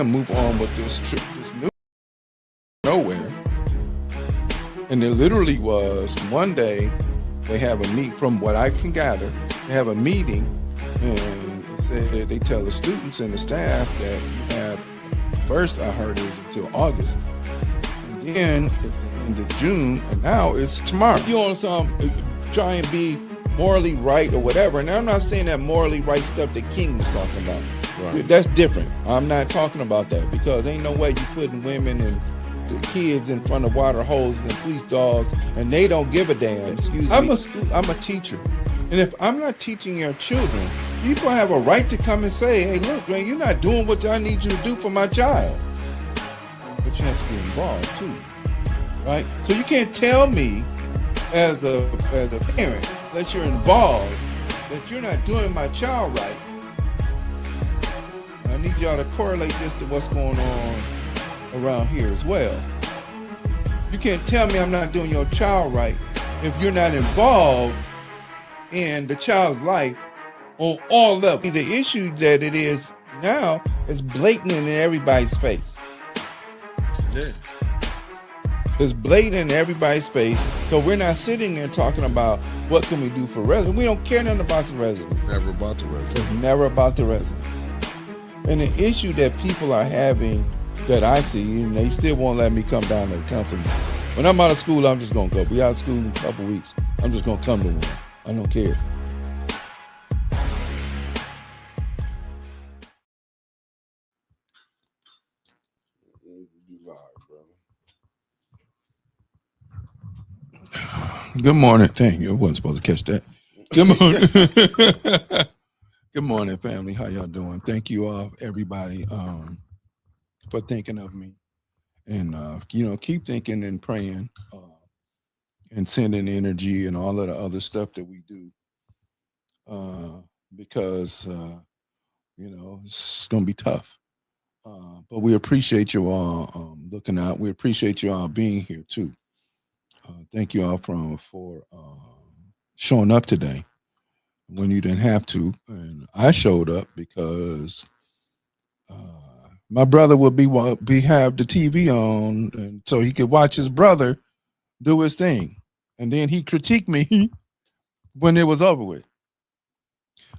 move on with this trip, this new nowhere. And it literally was one day they have a meet, from what I can gather, they have a meeting and they tell the students and the staff that you have, first I heard it was until August. And then it's the end of June, and now it's tomorrow. You on some try and be morally right or whatever. And I'm not saying that morally right stuff that King was talking about. Right. That's different. I'm not talking about that, because ain't no way you putting women and the kids in front of water hoses and police dogs, and they don't give a damn. Excuse me. I'm a teacher, and if I'm not teaching your children, people have a right to come and say, "Hey, look, man, you're not doing what I need you to do for my child." But you have to be involved too, right? So you can't tell me as a parent, unless you're involved, that you're not doing my child right. And I need y'all to correlate this to what's going on around here as well. You can't tell me I'm not doing your child right if you're not involved in the child's life on all levels. The issue that it is now is blatant in everybody's face. Yeah. It's blatant in everybody's face. So we're not sitting there talking about what can we do for residents. We don't care nothing about the residents. Never about the residents. It's never about the residents. And the issue that people are having that I see, and they still won't let me come down to the council. When I'm out of school, I'm just going to go. We out of school in a couple weeks. I'm just going to come to one. I don't care. Good morning. Thank you. I wasn't supposed to catch that. Good morning. Good morning, family. How y'all doing? Thank you all, everybody, for thinking of me. And, keep thinking and praying and sending energy and all of the other stuff that we do. Because, it's going to be tough. But we appreciate you all looking out. We appreciate you all being here, too. Thank you all for showing up today when you didn't have to. And I showed up because my brother would have the TV on, and so he could watch his brother do his thing, and then he critiqued me when it was over with.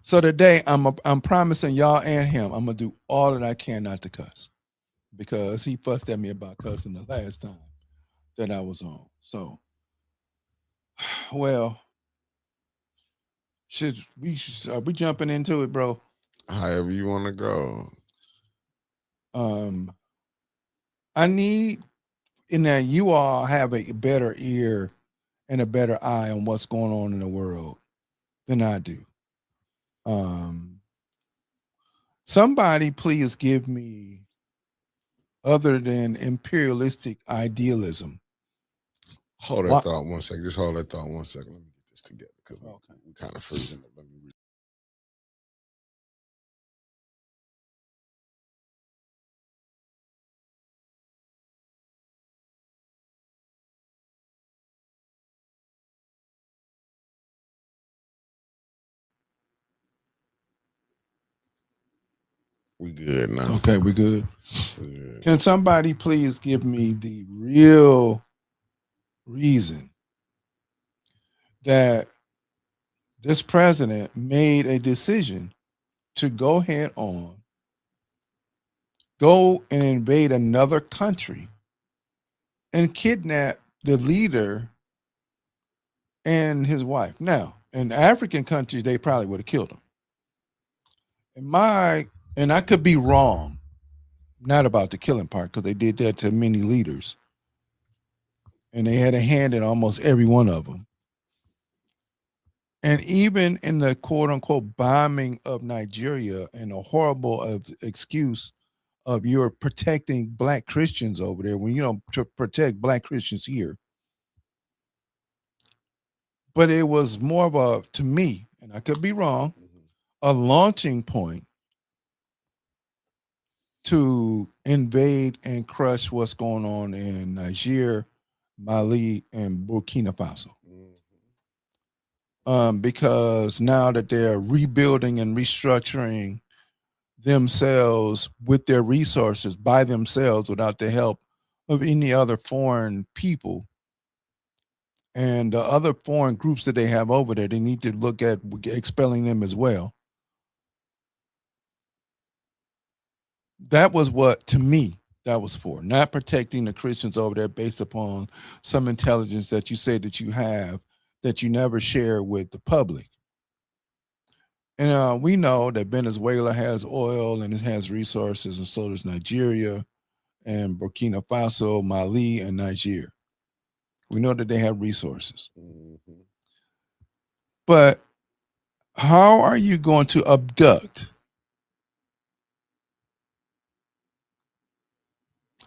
So today I'm promising y'all and him I'm gonna do all that I can not to cuss, because he fussed at me about cussing the last time that I was on. So, well, are we jumping into it, bro? However you want to go. I need in that you all have a better ear and a better eye on what's going on in the world than I do. Somebody please give me, other than imperialistic idealism. Hold that thought 1 second. Just hold that thought 1 second. Let me get this together, because we kind of freezing it. Let me read. We good now. Okay, we good. Yeah. Can somebody please give me the real reason that this president made a decision to go and invade another country and kidnap the leader and his wife? Now, in African countries, they probably would have killed him. And I could be wrong, not about the killing part, because they did that to many leaders. And they had a hand in almost every one of them. And even in the quote unquote bombing of Nigeria, and a horrible excuse of you're protecting Black Christians over there when you don't protect Black Christians here. But it was more of to me, and I could be wrong, a launching point to invade and crush what's going on in Niger, Mali, and Burkina Faso. Because now that they're rebuilding and restructuring themselves with their resources by themselves without the help of any other foreign people and other foreign groups that they have over there. They need to look at expelling them as well. That was what, to me, that was for. Not protecting the Christians over there based upon some intelligence that you say that you have that you never share with the public. And we know that Venezuela has oil and it has resources, and so does Nigeria and Burkina Faso, Mali, and Niger. We know that they have resources. Mm-hmm. But how are you going to abduct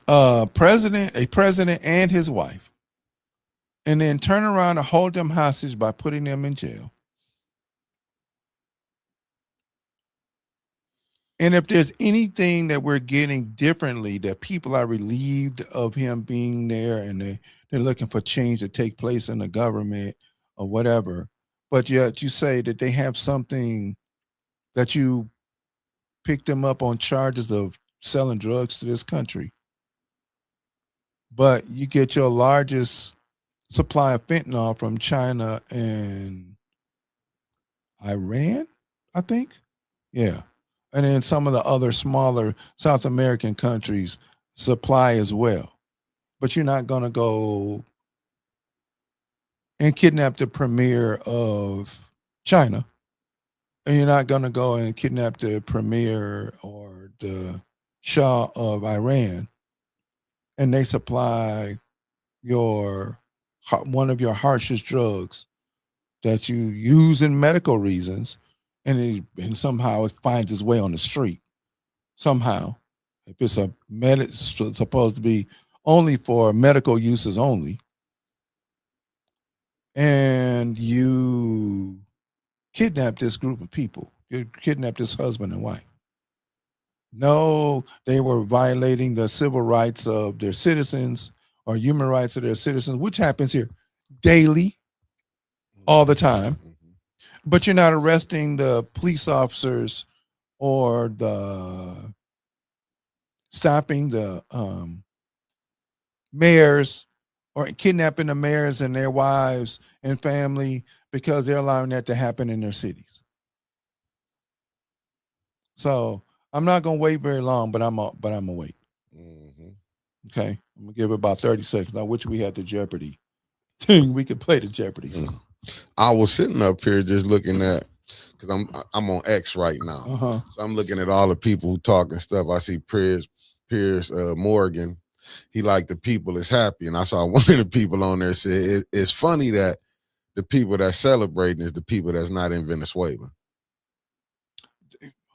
a president and his wife, and then turn around and hold them hostage by putting them in jail? And if there's anything that we're getting differently, that people are relieved of him being there and they're looking for change to take place in the government or whatever, but yet you say that they have something that you picked them up on charges of selling drugs to this country, but you get your largest supply of fentanyl from China and Iran, I think. Yeah. And then some of the other smaller South American countries supply as well. But you're not going to go and kidnap the premier of China. And you're not going to go and kidnap the premier or the Shah of Iran. And they supply your one of your harshest drugs that you use in medical reasons, and somehow it finds its way on the street. Somehow, if it's it's supposed to be only for medical uses only, and you kidnap this group of people, you kidnap this husband and wife. No, they were violating the civil rights of their citizens or human rights of their citizens, which happens here daily, all the time. But you're not arresting the police officers or the stopping the mayors or kidnapping the mayors and their wives and family because they're allowing that to happen in their cities. So I'm not gonna wait very long, but I'm gonna wait. Mm-hmm. Okay, I'm gonna give it about 30 seconds. I wish we had the Jeopardy thing. We could play the Jeopardy song. I was sitting up here just looking at, because I'm on X right now, so I'm looking at all the people who talk and stuff. I see Piers Morgan. He like the people is happy, and I saw one of the people on there said it's funny that the people that's celebrating is the people that's not in Venezuela.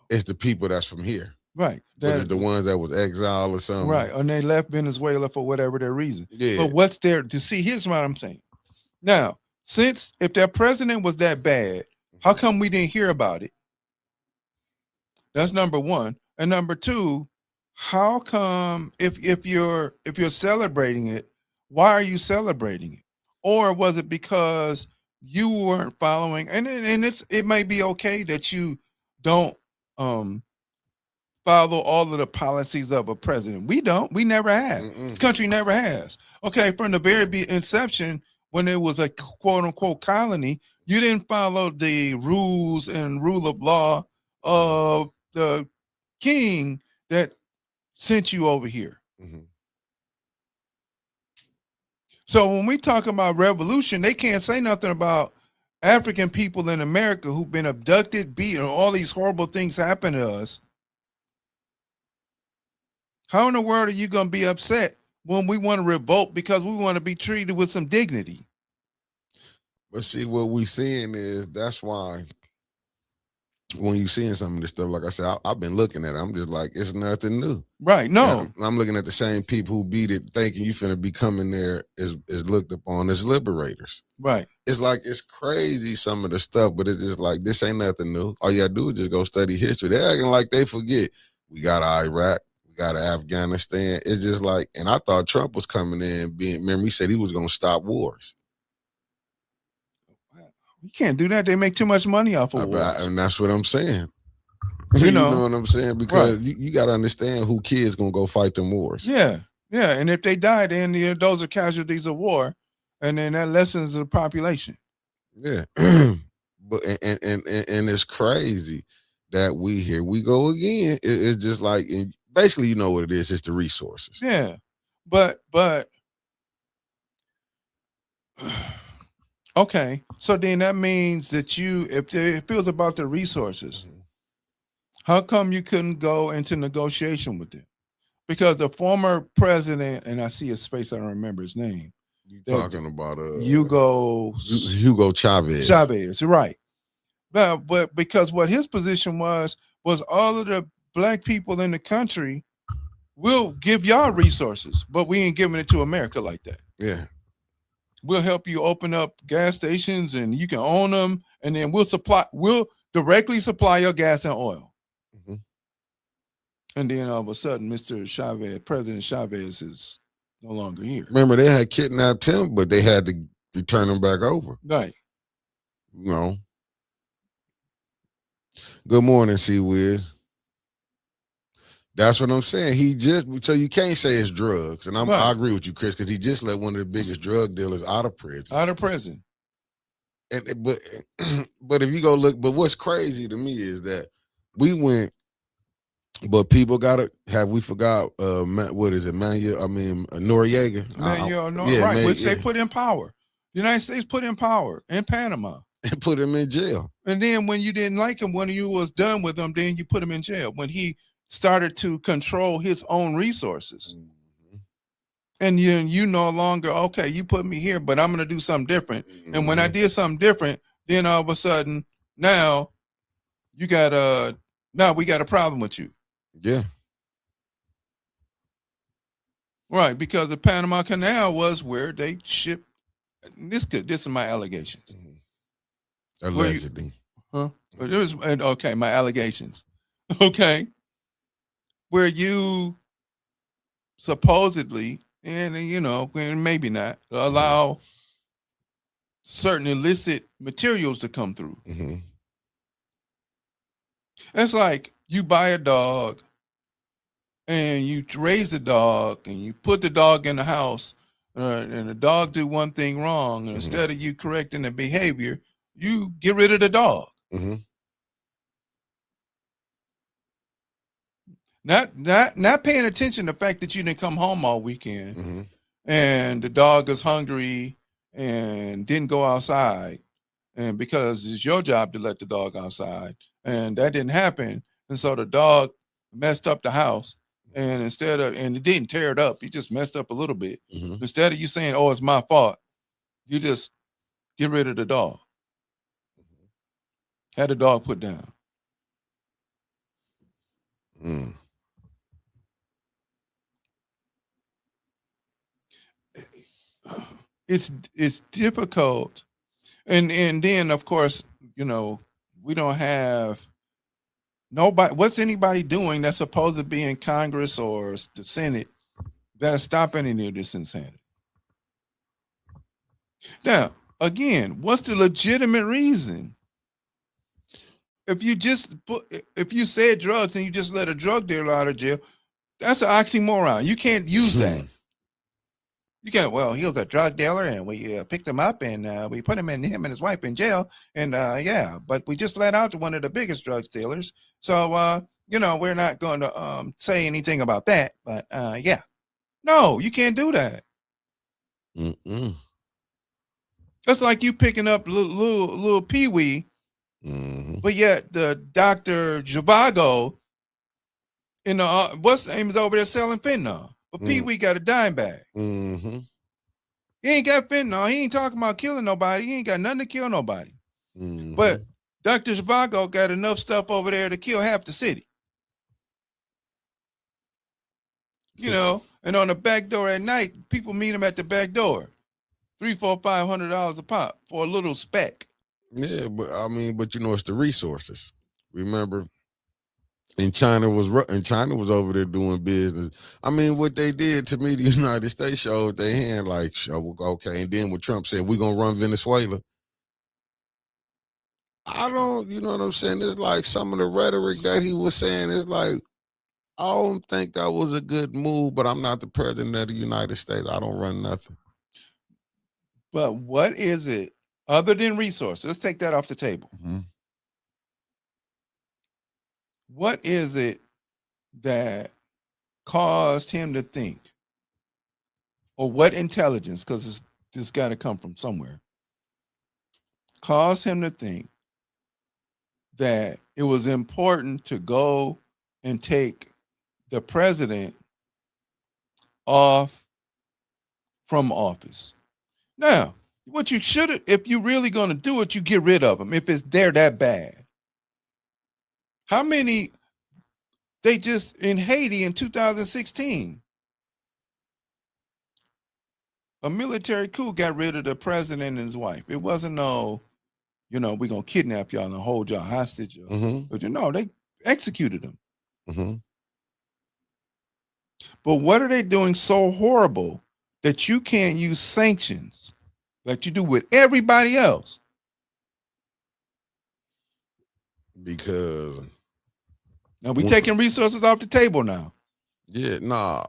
It's the people that's from here. Right. That, the ones that was exiled or something. Right. And they left Venezuela for whatever their reason. Yeah. But what's there to see? Here's what I'm saying. Now, since if their president was that bad, how come we didn't hear about it? That's number one. And number two, how come if you're celebrating it, why are you celebrating it? Or was it because you weren't following? And it may be okay that you don't follow all of the policies of a president. We don't. We never have. This country never has. Okay, from the very inception, when it was a quote unquote colony, you didn't follow the rules and rule of law of the king that sent you over here. So when we talk about revolution, they can't say nothing about African people in America who've been abducted, beaten, all these horrible things happen to us. How in the world are you going to be upset when we want to revolt because we want to be treated with some dignity? But see, what we seeing is that's why when you seeing some of this stuff, like I said, I've been looking at it. I'm just like, it's nothing new. Right. No. I'm looking at the same people who beat it, thinking you finna be coming there is looked upon as liberators. Right. It's like, it's crazy, some of the stuff, but it's just like, this ain't nothing new. All you gotta do is just go study history. They're acting like they forget. We got Iraq. We got Afghanistan. It's just like, and I thought Trump was coming in remember he said he was going to stop wars. You can't do that. They make too much money off of war. And that's what I'm saying. You You know know, what I'm saying? right? Because you got to understand who kids gonna go fight them wars. Yeah, yeah. And if they die, then those are casualties of war, and then that lessens the population. Yeah, but and it's crazy that here we go again. It's just like basically, you know what it is. It's the resources. Yeah, but okay. So then that means that if it feels about the resources, how come you couldn't go into negotiation with them? Because the former president, and I see his face, I don't remember his name. You That talking about Hugo Chavez? Chavez, right? But because what his position was all of the black people in the country will give y'all resources, but we ain't giving it to America like that. Yeah. We'll help you open up gas stations and you can own them, and then we'll directly supply your gas and oil. Mm-hmm. And then all of a sudden, President Chavez is no longer here. Remember, they had kidnapped him, but they had to return him back over. Right. You know. Good morning, C Wiz. That's what I'm saying. So you can't say it's drugs. And I agree with you, Chris, because he just let one of the biggest drug dealers out of prison. Out of prison. But if you go look, but what's crazy to me is that we went, but people we forgot what is it, Noriega? Right, which they put in power. The United States put in power in Panama. And put him in jail. And then when you didn't like him, when you was done with him, then you put him in jail. When he started to control his own resources. Mm-hmm. And you no longer, okay, you put me here, but I'm going to do something different. Mm-hmm. And when I did something different, then all of a sudden, now we got a problem with you. Yeah. Right, because the Panama Canal was where they shipped. This is my allegations. Mm-hmm. Allegedly. My allegations. Okay. Where you supposedly, and maybe not, allow certain illicit materials to come through. Mm-hmm. It's like you buy a dog and you raise the dog and you put the dog in the house and the dog do one thing wrong, and instead of you correcting the behavior, you get rid of the dog. Mm-hmm. Not paying attention to the fact that you didn't come home all weekend and the dog is hungry and didn't go outside, and because it's your job to let the dog outside, and that didn't happen, and so the dog messed up the house, and it didn't tear it up, he just messed up a little bit. Mm-hmm. Instead of you saying, "Oh, it's my fault," you just get rid of the dog. Had the dog put down. Mm. It's difficult, and then of course we don't have nobody. What's anybody doing that's supposed to be in Congress or the Senate that'll stop any of this insanity? Now, again, what's the legitimate reason? If you said drugs and you just let a drug dealer out of jail, that's an oxymoron. You can't use that. You can't. Well, he was a drug dealer, and we picked him up, and we put him and his wife in jail, and but we just let out one of the biggest drug dealers. So we're not going to say anything about that. But no, you can't do that. Mm-mm. That's like you picking up little Pee Wee, but yet the Dr. Zhivago in the what's the name is over there selling fentanyl. But Pee Wee got a dime bag. Mm-hmm. He ain't got fentanyl. He ain't talking about killing nobody. He ain't got nothing to kill nobody. Mm-hmm. But Dr. Zhivago got enough stuff over there to kill half the city. And on the back door at night, people meet him at the back door. $300, $400, $500 a pop for a little speck. Yeah, but it's the resources. Remember? And China was over there doing business. What they did to me, the United States showed their hand like, okay. And then when Trump said, we're going to run Venezuela. I don't, you know what I'm saying? It's like some of the rhetoric that he was saying is like, I don't think that was a good move, but I'm not the president of the United States. I don't run nothing. But what is it other than resources? Let's take that off the table. Mm-hmm. What is it that caused him to think, or what intelligence, because it's got to come from somewhere, caused him to think that it was important to go and take the president off from office? Now, what you should have, if you're really going to do it, you get rid of him if it's there that bad. How many, they just, in Haiti in 2016, a military coup got rid of the president and his wife. It wasn't no, we're going to kidnap y'all and hold y'all hostage. Mm-hmm. But they executed them. Mm-hmm. But what are they doing so horrible that you can't use sanctions like you do with everybody else? Because now we taking resources off the table now. Yeah, nah.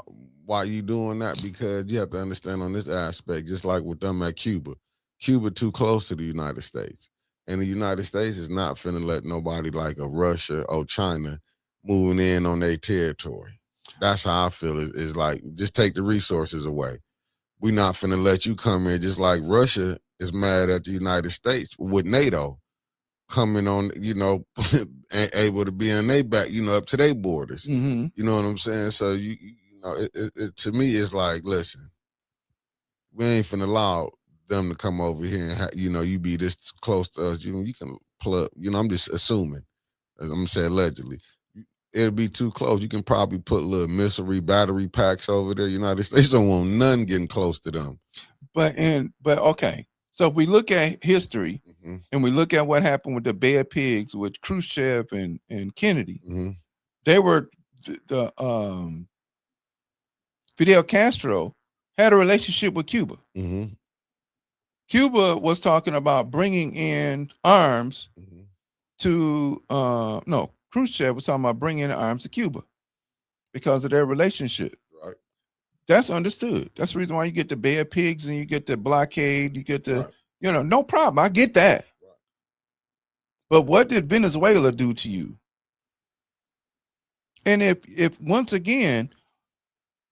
Why you doing that? Because you have to understand on this aspect, just like with them at Cuba. Cuba too close to the United States. And the United States is not finna let nobody like a Russia or China moving in on their territory. That's how I feel. It's like, just take the resources away. We're not finna let you come in, just like Russia is mad at the United States with NATO coming on, able to be on their back, up to their borders. Mm-hmm. You know what I'm saying? So it to me, it's like, listen, we ain't finna allow them to come over here and you be this close to us. You can plug. I'm just assuming. I'm gonna say allegedly. It'll be too close. You can probably put little missile battery packs over there. United States don't want none getting close to them. But okay. So if we look at history, mm-hmm. and we look at what happened with the Bay of Pigs with Khrushchev and Kennedy, mm-hmm. they were Fidel Castro had a relationship with Cuba. Mm-hmm. Cuba was talking about bringing in arms mm-hmm. to Khrushchev was talking about bringing in arms to Cuba because of their relationship. Right. That's understood. That's the reason why you get the Bay of Pigs and you get the blockade, you get the, right. No problem. I get that. Right. But what did Venezuela do to you? And if once again,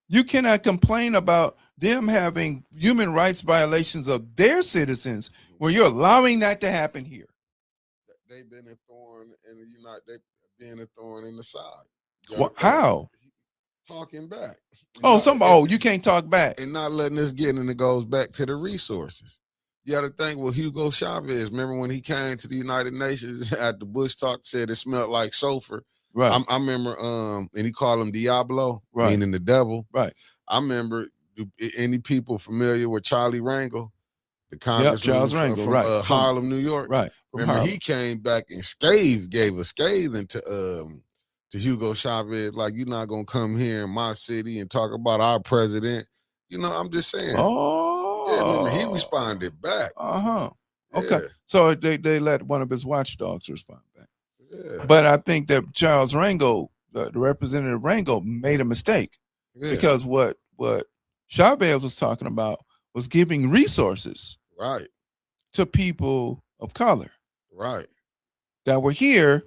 you cannot complain about them having human rights violations of their citizens when you're allowing that to happen here. They've been a thorn in the they've been a thorn in the side. Well, how? Talking back. You can't talk back. And not letting us get in, and it goes back to the resources. You got to think, Hugo Chavez, remember when he came to the United Nations at the Bush talk, said it smelled like sulfur. Right. I remember, and he called him Diablo, right. meaning the devil. Right. I remember, any people familiar with Charlie Rangel, the congressman Charles Rangel, from right. Harlem, New York? Right. Remember, he came back and gave a scathing to Hugo Chavez, like, you're not going to come here in my city and talk about our president. I'm just saying. Oh. Yeah, remember, he responded back. Uh-huh. Yeah. Okay. So they let one of his watchdogs respond back. Yeah. But I think that Charles Rangel, the Representative Rangel, made a mistake. Yeah. Because what Chavez was talking about was giving resources right to people of color. Right. That were here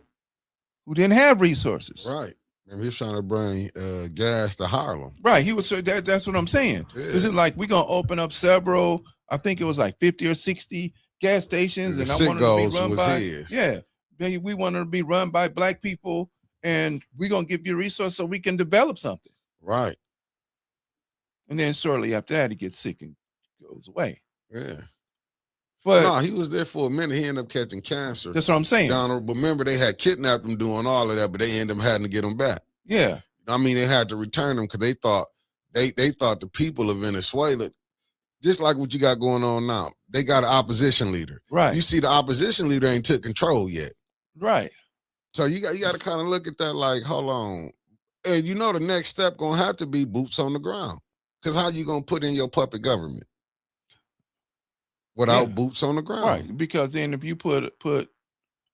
who didn't have resources. Right. And he was trying to bring gas to Harlem. Right. He was. That's what I'm saying. Yeah. This is like, we're going to open up several, I think it was like 50 or 60 gas stations. And I wanted to be run by. His. Yeah. We wanted to be run by Black people. And we're going to give you resources so we can develop something. Right. And then shortly after that, he gets sick and goes away. Yeah. But no, he was there for a minute. He ended up catching cancer. That's what I'm saying. But remember, they had kidnapped him doing all of that, but they ended up having to get him back. Yeah. I mean, they had to return him because they thought the people of Venezuela, just like what you got going on now, they got an opposition leader. Right. You see, the opposition leader ain't took control yet. Right. So you got to kind of look at that like, hold on. And the next step gonna have to be boots on the ground. Because how you gonna put in your puppet government without boots on the ground? Right. Because then if you put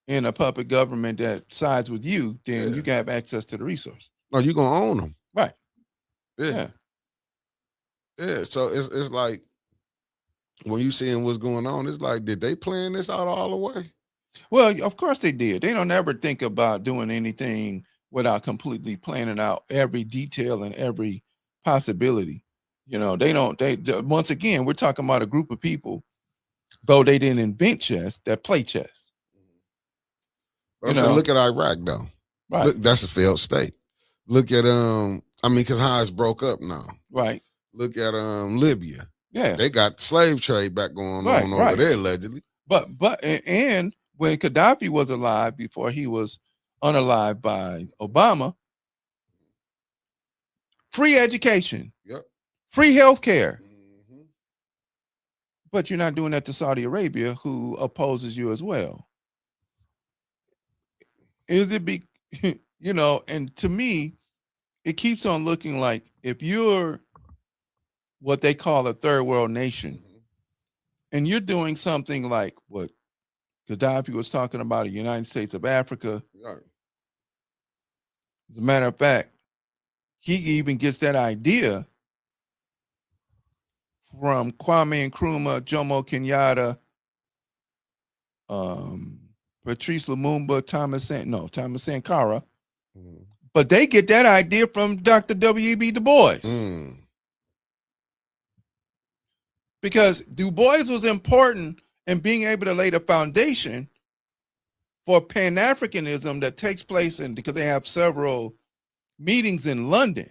in a puppet government that sides with you, then Yeah. you can have access to the resource. No, you're gonna own them. Right. Yeah. Yeah. So it's like when you seeing what's going on, it's like, did they plan this out all the way? Well, of course they did. They don't ever think about doing anything without completely planning out every detail and every possibility. You know, they don't. Once again, we're talking about a group of people, though they didn't invent chess, that play chess. But I'm saying, look at Iraq though. Right. Look, that's a failed state. Look at I mean, because how it's broke up now. Right. Look at Libya. Yeah. They got slave trade back going on over there allegedly. But and when Gaddafi was alive, before he was unalived by Obama, free education. Yep. Free health care. Mm-hmm. But you're not doing that to Saudi Arabia, who opposes you as well. Is it you know, and to me, it keeps on looking like if you're what they call a third world nation, and you're doing something like what Gaddafi was talking about, the United States of Africa. Right. As a matter of fact, he even gets that idea from Kwame Nkrumah, Jomo Kenyatta, Patrice Lumumba, Thomas Sankara. Mm. But they get that idea from Dr. W.E.B. Du Bois. Mm. Because Du Bois was important in being able to lay the foundation for Pan-Africanism that takes place because they have several meetings in London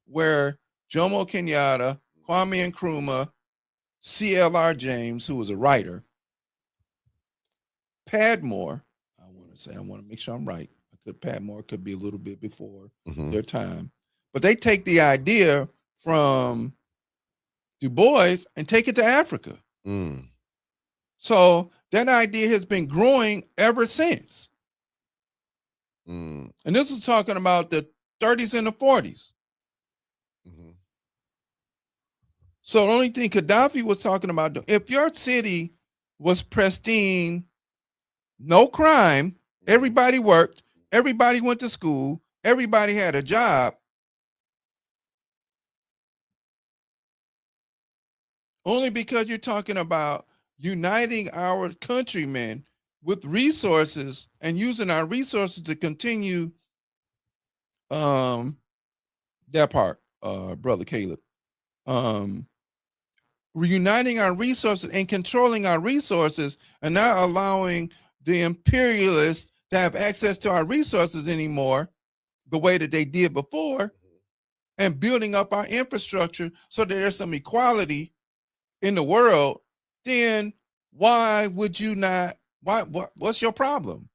where Jomo Kenyatta, Kwame Nkrumah, C.L.R. James, who was a writer, Padmore, I want to make sure I'm right. Padmore could be a little bit before their time. But they take the idea from Du Bois and take it to Africa. Mm. So that idea has been growing ever since. Mm. And this is talking about the 30s and the 40s. Mm-hmm. So the only thing Gaddafi was talking about, if your city was pristine, no crime, everybody worked, everybody went to school, everybody had a job, only because you're talking about uniting our countrymen with resources and using our resources to continue that part, Brother Caleb. Reuniting our resources and controlling our resources and not allowing the imperialists to have access to our resources anymore the way that they did before, and building up our infrastructure so that there's some equality in the world, then why would you not? What's your problem?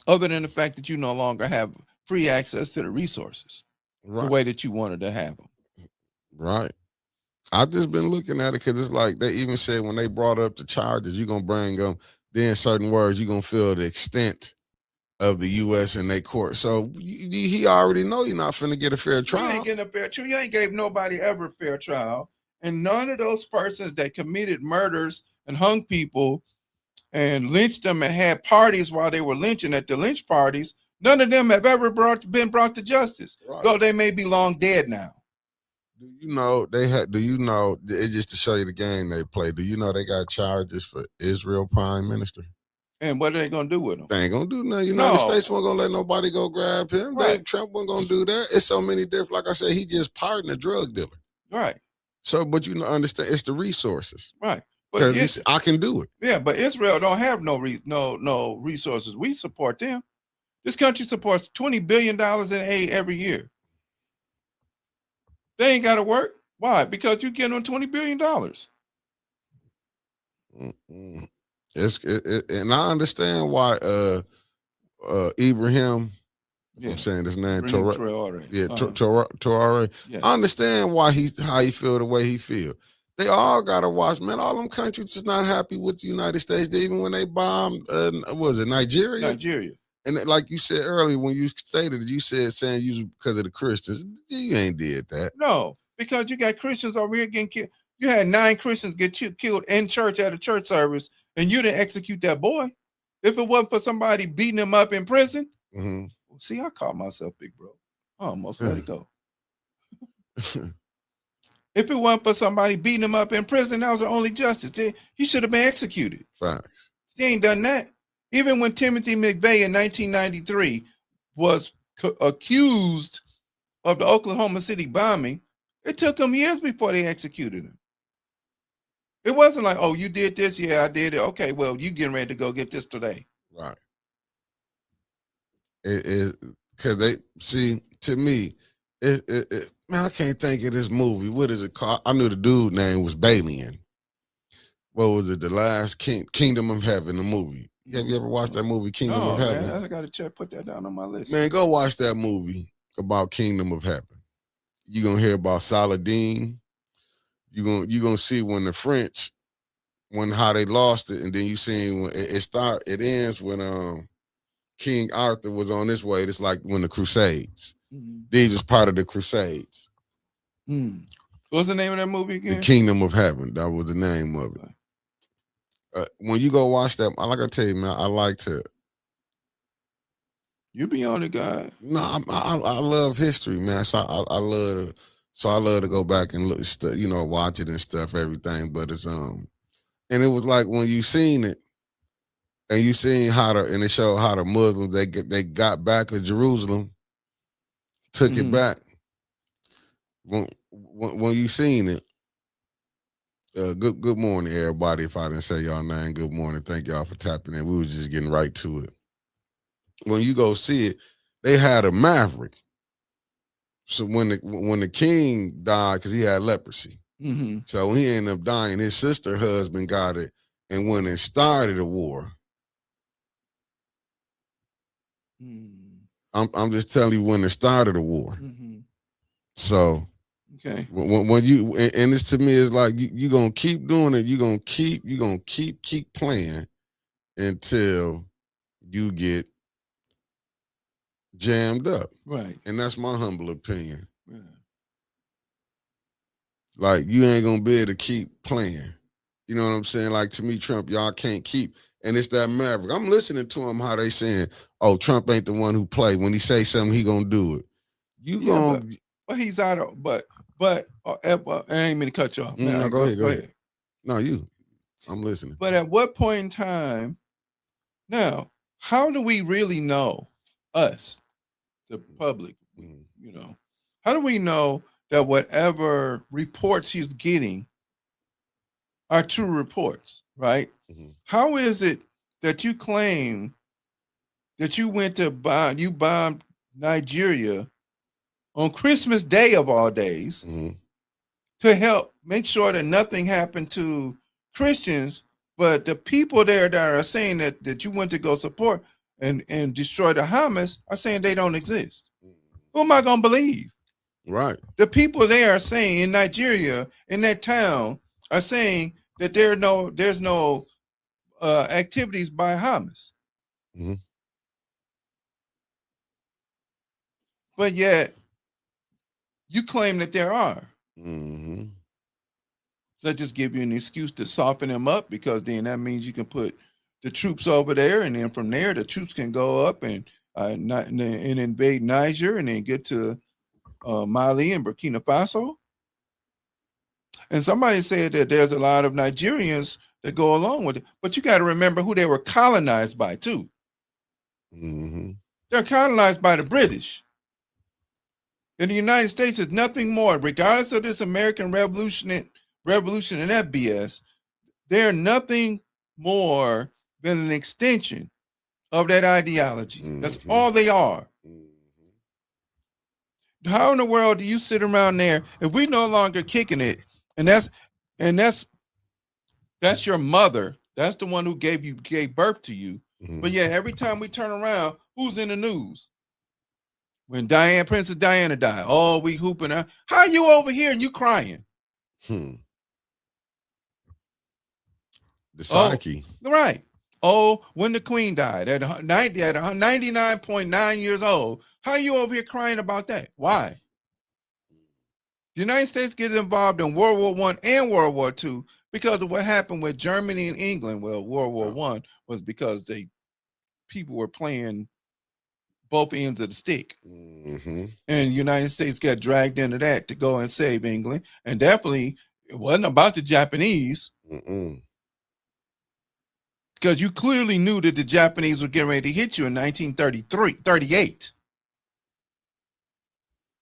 Other than the fact that you no longer have free access to the resources the way that you wanted to have them. Right. I've just been looking at it because it's like they even said when they brought up the charges, you're going to bring them, then certain words, you're going to feel the extent of the U.S. in their court. So he already know you're not finna get a fair trial. You ain't getting a fair trial. You ain't gave nobody ever a fair trial. And none of those persons that committed murders and hung people and lynched them and had parties while they were lynching at the lynch parties, none of them have ever been brought to justice. Right. Though they may be long dead now. Do you know it's just to show you the game they play. Do you know they got charges for Israel Prime Minister? And what are they gonna do with him? They ain't gonna do nothing. United States wasn't gonna let nobody go grab him. Right. Trump wasn't gonna do that. It's so many different. Like I said, he just pardoned a drug dealer. Right. So, but you understand, it's the resources. Right. Because I can do it. Yeah, but Israel don't have no resources. We support them. This country supports $20 billion in aid every year. They ain't got to work. Why? Because you give them $20 billion. Mm-mm. And I understand why Ibrahim, I'm saying his name, Traore. Yeah, Traore. Yeah. I understand how he feel the way he feel. They all gotta watch, man. All them countries is not happy with the United States. Even when they bombed, Nigeria? Nigeria. And like you said earlier, when you stated, saying you because of the Christians. You ain't did that. No, because you got Christians over here getting killed. You had 9 Christians get killed in church at a church service, and you didn't execute that boy. If it wasn't for somebody beating him up in prison, see, I caught myself, big bro. I almost let it go. If it wasn't for somebody beating him up in prison, that was the only justice. He should have been executed. Facts. He ain't done that. Even when Timothy McVeigh in 1993 was accused of the Oklahoma City bombing, it took him years before they executed him. It wasn't like, oh, you did this? Yeah, I did it. Okay, well, you getting ready to go get this today. Right. It is because they see, to me, man, I can't think of this movie. What is it called? I knew the dude name was Balian. What was it? The Last Kingdom of Heaven, the movie. Have you ever watched that movie, Kingdom of Heaven? Man, I got to put that down on my list. Man, go watch that movie about Kingdom of Heaven. You're gonna hear about Saladin. You're gonna see when the French, how they lost it, and then you see when it ends when King Arthur was on his way. It's like when the Crusades. These was part of the Crusades. What's the name of that movie again? The Kingdom of Heaven. That was the name of it. When you go watch that, like I tell you, man, I like to. You be on it, guy. No, I love history, man. So I love to go back and look, watch it and stuff, everything. But it's and it was like when you seen it, and you seen and it showed how the Muslims they got back to Jerusalem, took it back. When you seen it. Good morning, everybody. If I didn't say y'all name, good morning. Thank y'all for tapping in. We was just getting right to it. When you go see it, they had a maverick. So when the king died, because he had leprosy, so when he ended up dying, his sister husband got it, and when it started a war, I'm just telling you when it started a war. So. Okay. When you and this to me is like you gonna keep doing it. You're gonna keep playing until you get jammed up. Right. And that's my humble opinion. Yeah. Like you ain't gonna be able to keep playing. You know what I'm saying? Like to me, Trump, y'all can't keep. And it's that maverick. I'm listening to him how they saying, "Oh, Trump ain't the one who play. When he say something, he gonna do it." But he's out of But I ain't mean to cut you off. No, go ahead. No, you. I'm listening. But at what point in time, now, how do we really know, us, the public, how do we know that whatever reports he's getting are true reports, right? How is it that you claim that you went to bombed Nigeria on Christmas Day of all days to help make sure that nothing happened to Christians, but the people there that are saying that you went to go support and destroy the Hamas are saying they don't exist? Who am I going to believe? Right. The people there are saying in Nigeria, in that town, are saying that there's no activities by Hamas. But yet, you claim that there are. So that just give you an excuse to soften them up, because then that means you can put the troops over there, and then from there the troops can go up and invade Niger, and then get to Mali and Burkina Faso. And somebody said that there's a lot of Nigerians that go along with it, but you got to remember who they were colonized by too. They're colonized by the British. And the United States is nothing more, regardless of this American revolution and that BS, they're nothing more than an extension of that ideology. That's all they are. How in the world do you sit around there if we no longer kicking it, and that's your mother, that's the one who gave birth to you. But yeah, every time we turn around, who's in the news? When Princess Diana died, oh, we hooping out. How are you over here and you crying? The psyche. Oh, right. Oh, when the Queen died at 99.9 years old, how are you over here crying about that? Why? The United States gets involved in World War I and World War II because of what happened with Germany and England. Well, World War I was because people were playing both ends of the stick. Mm-hmm. And the United States got dragged into that to go and save England. And definitely it wasn't about the Japanese. Mm-mm. Because you clearly knew that the Japanese were getting ready to hit you in 1938.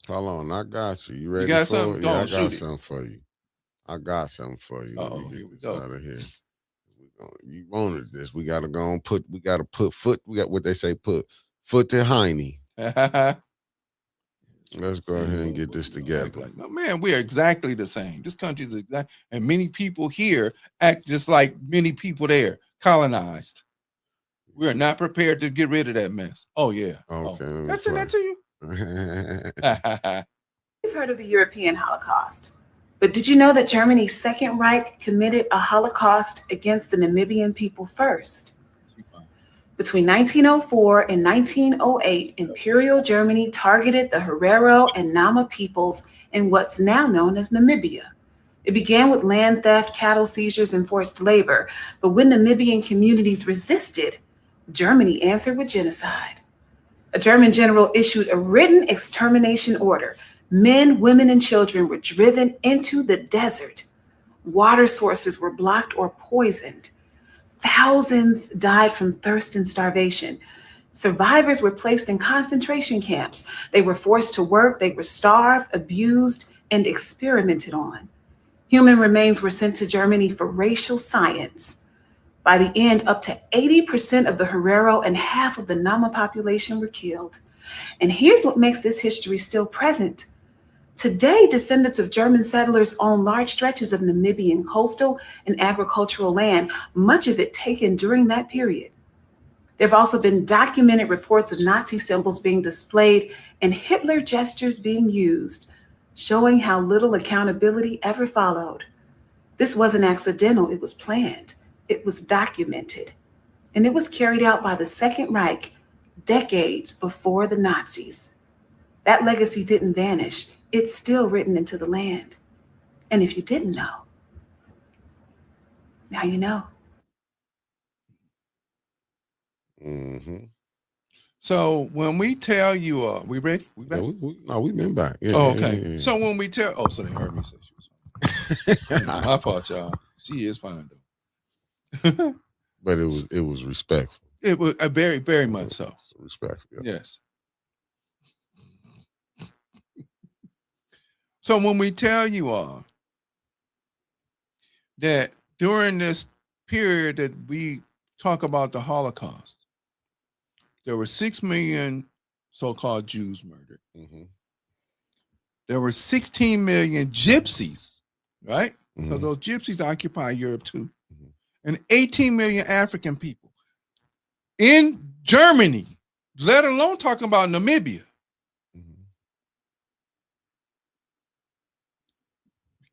Hold on, I got you. You ready You got for something? it? Go Yeah, on, I got shoot it. something for you. I got something for you. Let me Here get we this go. out of here. You wanted this. We gotta go and put foot. We got what they say, put foot to hiney. Let's go ahead and get this together. No, man, we are exactly the same. This country is exact, and many people here act just like many people there, colonized. We are not prepared to get rid of that mess. Oh yeah. Okay. That's that to you. You've heard of the European Holocaust, but did you know that Germany's Second Reich committed a Holocaust against the Namibian people first? Between 1904 and 1908, Imperial Germany targeted the Herero and Nama peoples in what's now known as Namibia. It began with land theft, cattle seizures, and forced labor, but when Namibian communities resisted, Germany answered with genocide. A German general issued a written extermination order. Men, women, and children were driven into the desert. Water sources were blocked or poisoned. Thousands died from thirst and starvation. Survivors were placed in concentration camps. They were forced to work, they were starved, abused, and experimented on. Human remains were sent to Germany for racial science. By the end, up to 80% of the Herero and half of the Nama population were killed. And here's what makes this history still present. Today, descendants of German settlers own large stretches of Namibian coastal and agricultural land, much of it taken during that period. There have also been documented reports of Nazi symbols being displayed and Hitler gestures being used, showing how little accountability ever followed. This wasn't accidental, it was planned. It was documented, and it was carried out by the Second Reich decades before the Nazis. That legacy didn't vanish. It's still written into the land. And if you didn't know, now you know. Mm-hmm. So when we tell you, we ready? We back? Yeah, we've been back. Yeah, okay. Yeah. So when we tell, so they heard me say she was fine. My fault, y'all. She is fine though. But it was respectful. It was very, very much so. Respectful. Yeah. Yes. So when we tell you all that during this period that we talk about the Holocaust, there were 6 million so-called Jews murdered. Mm-hmm. There were 16 million gypsies, right? Mm-hmm. Because those gypsies occupy Europe too. And 18 million African people in Germany, let alone talking about Namibia. Mm-hmm.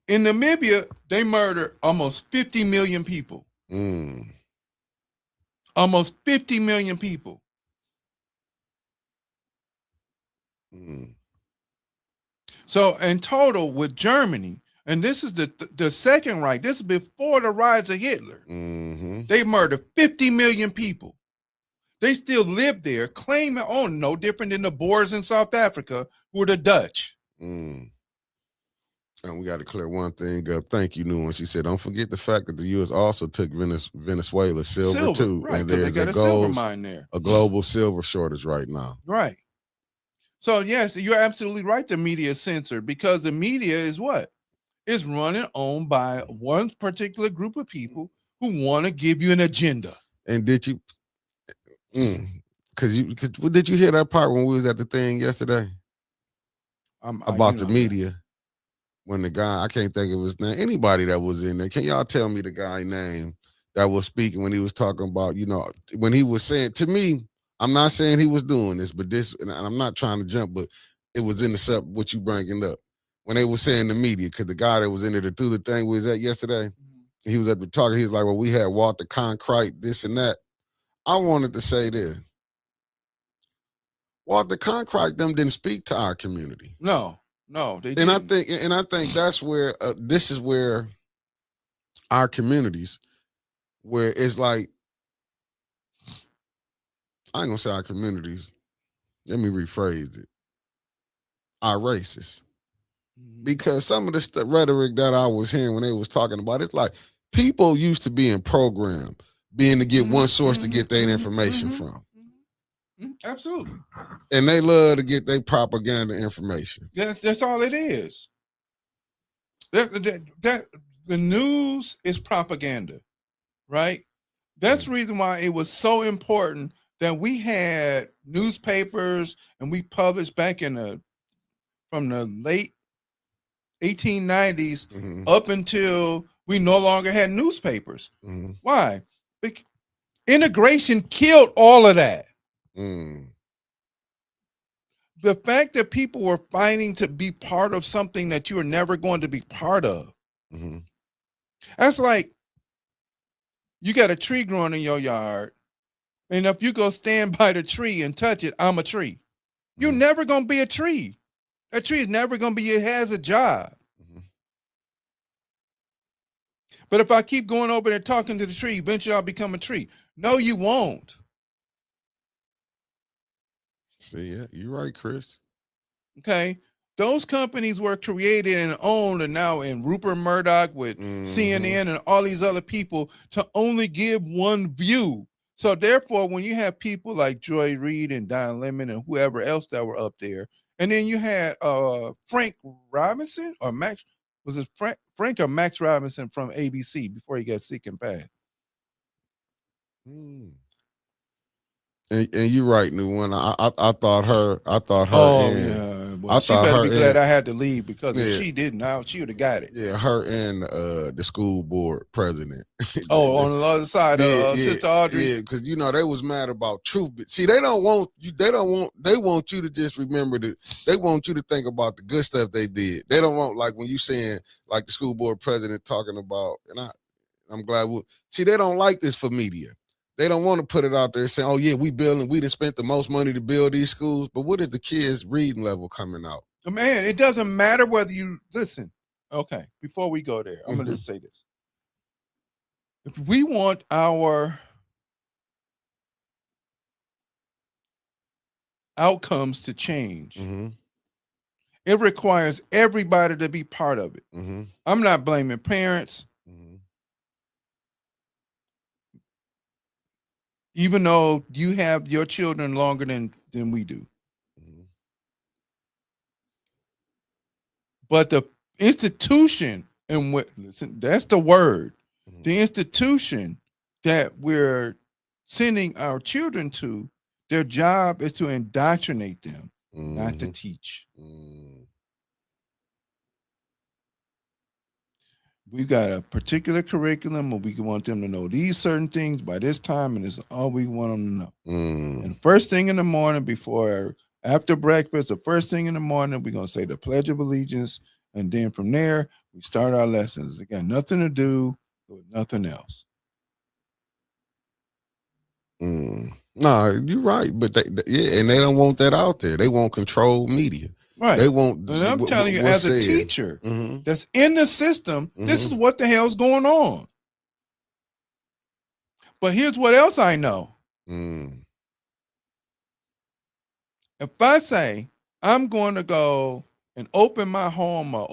In Namibia, they murdered almost 50 million people. Almost 50 million people. So in total with Germany, and this is the Second Reich, this is before the rise of Hitler. They murdered 50 million people. They still live there, claiming, no different than the Boers in South Africa, who are the Dutch. And we got to clear one thing up. Thank you, Nuance. She said, don't forget the fact that the U.S. also took Venezuela silver too. Right, and there's they got a silver mine there. A global silver shortage right now. Right. So, yes, you're absolutely right. The media is censored because the media is what? It's owned by one particular group of people who want to give you an agenda. And did you, did you hear that part when we was at the thing yesterday? About the media? That. When the guy, I can't think of his name, anybody that was in there. Can y'all tell me the guy's name that was speaking when he was talking about, when he was saying, to me, I'm not saying he was doing this, but this, and I'm not trying to jump, but it was in the sub, what you bringing up. When they were saying the media, because the guy that was in there to do the thing we was at yesterday, he was at the talk, he was like, well, we had Walter Cronkite, this and that. I wanted to say this. Walter Cronkite, them didn't speak to our community. No. No, they And didn't. I think that's where this is where our communities, where it's like, I ain't gonna say our communities. Let me rephrase it. Our races, because some of the rhetoric that I was hearing when they was talking about it's like people used to be in program, being to get one source to get their information from. Absolutely. And they love to get their propaganda information. That's all it is. That the news is propaganda, right? That's the reason why it was so important that we had newspapers and we published back from the late 1890s up until we no longer had newspapers. Why? Integration killed all of that. The fact that people were fighting to be part of something that you are never going to be part of. That's like you got a tree growing in your yard, and if you go stand by the tree and touch it, I'm a tree. You're never going to be a tree. That tree is never going to be, it has a job. But if I keep going over there talking to the tree, eventually I'll become a tree. No, you won't. See, yeah, you're right, Chris. Okay. Those companies were created and owned, and now in Rupert Murdoch with CNN and all these other people to only give one view. So therefore, when you have people like Joy Reid and Don Lemon and whoever else that were up there, and then you had Frank Robinson or Max, was it Frank or Max Robinson from ABC before he got sick and passed? And you're right, new one. I thought her. Oh yeah, well, she better be glad I had to leave, because if she didn't, she would have got it. Yeah, her and the school board president. On the other side of Sister Audrey. Yeah, because they was mad about truth. See, they want you to just remember that. They want you to think about the good stuff they did. They don't want, like when you saying like the school board president talking about, and I'm glad. See, they don't like this for media. They don't want to put it out there saying, oh, yeah, we done spent the most money to build these schools. But what is the kids' reading level coming out? Man, it doesn't matter whether you listen. Okay, before we go there, I'm going to just say this. If we want our outcomes to change, it requires everybody to be part of it. I'm not blaming parents. Even though you have your children longer than we do. But the institution, and listen, that's the word, the institution that we're sending our children to, their job is to indoctrinate them, not to teach. We've got a particular curriculum where we want them to know these certain things by this time, and it's all we want them to know. And first thing in the morning, after breakfast, the first thing in the morning, we're going to say the Pledge of Allegiance, and then from there, we start our lessons. It got nothing to do with nothing else. No, you're right, but and they don't want that out there. They want controlled media. Right. They want. And I'm telling you, as a teacher that's in the system, this is what the hell's going on. But here's what else I know. If I say I'm going to go and open my home or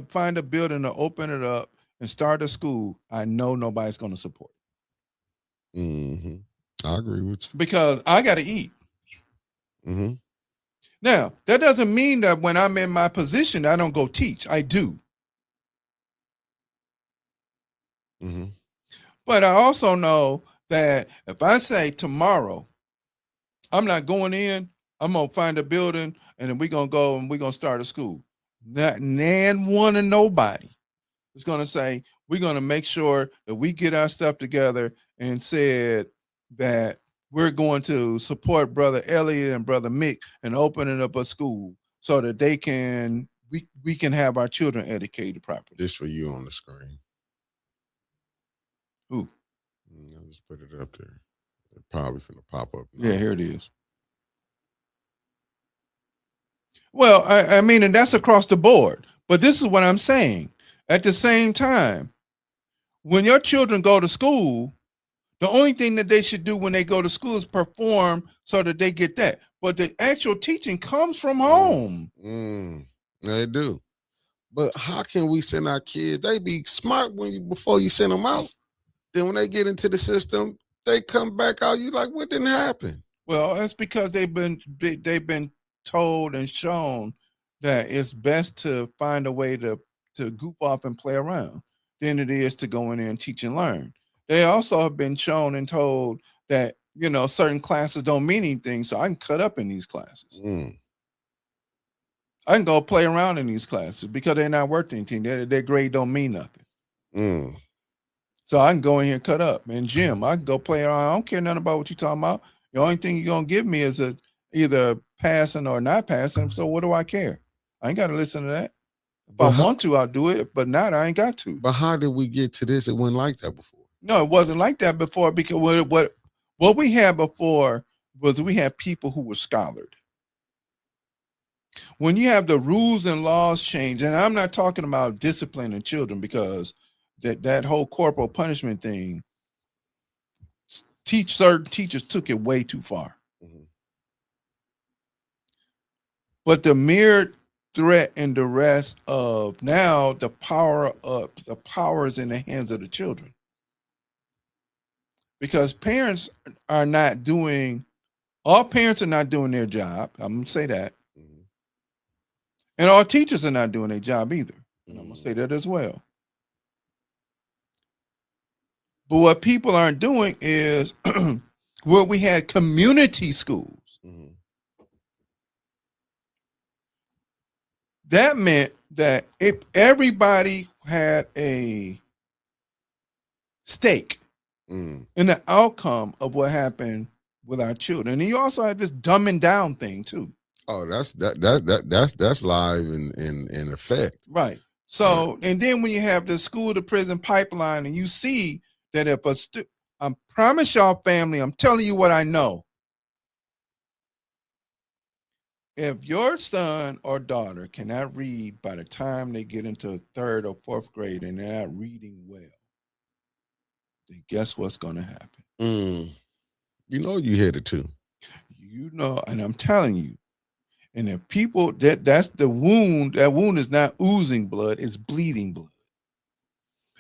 find a building or open it up and start a school, I know nobody's going to support it. I agree with you. Because I got to eat. Now, that doesn't mean that when I'm in my position, I don't go teach. I do. But I also know that if I say tomorrow, I'm not going in, I'm going to find a building, and then we're going to go and we're going to start a school. Not one and nobody is going to say, we're going to make sure that we get our stuff together and said that we're going to support Brother Elliott and Brother Mick and opening up a school so that we can have our children educated properly. This for you on the screen. Who? I'll just put it up there. It's probably finna pop up now. Yeah, here it is. Well, I mean, and that's across the board. But this is what I'm saying. At the same time, when your children go to school, the only thing that they should do when they go to school is perform so that they get that. But the actual teaching comes from home. They do. But how can we send our kids? They be smart before you send them out. Then when they get into the system, they come back out. You like, what didn't happen? Well, that's because they've been told and shown that it's best to find a way to goof off and play around than it is to go in there and teach and learn. They also have been shown and told that, you know, certain classes don't mean anything, so I can cut up in these classes. I can go play around in these classes because they're not worth anything. Their grade don't mean nothing. So I can go in here and cut up. In gym, I can go play around. I don't care nothing about what you're talking about. The only thing you're going to give me is either passing or not passing. So what do I care? I ain't got to listen to that. If I want to, I'll do it. But not, I ain't got to. But how did we get to this? It wasn't like that before. No, it wasn't like that before because what we had before was we had people who were scholared. When you have the rules and laws change, and I'm not talking about disciplining children because that whole corporal punishment thing, certain teachers took it way too far. But the mere threat and the rest of now the power is in the hands of the children. Because all parents are not doing their job. I'm going to say that. And all teachers are not doing their job either. And I'm going to say that as well. But what people aren't doing is where we had community schools. That meant that if everybody had a stake in the outcome of what happened with our children. And you also have this dumbing down thing too. Oh, that's live in effect. Right. So, and then when you have the school to prison pipeline and you see that if I promise y'all family, I'm telling you what I know. If your son or daughter cannot read by the time they get into 3rd or 4th grade and they're not reading well, then guess what's going to happen? You know you hit it too. You know, and I'm telling you. And if people, that's the wound, that wound is not oozing blood, it's bleeding blood.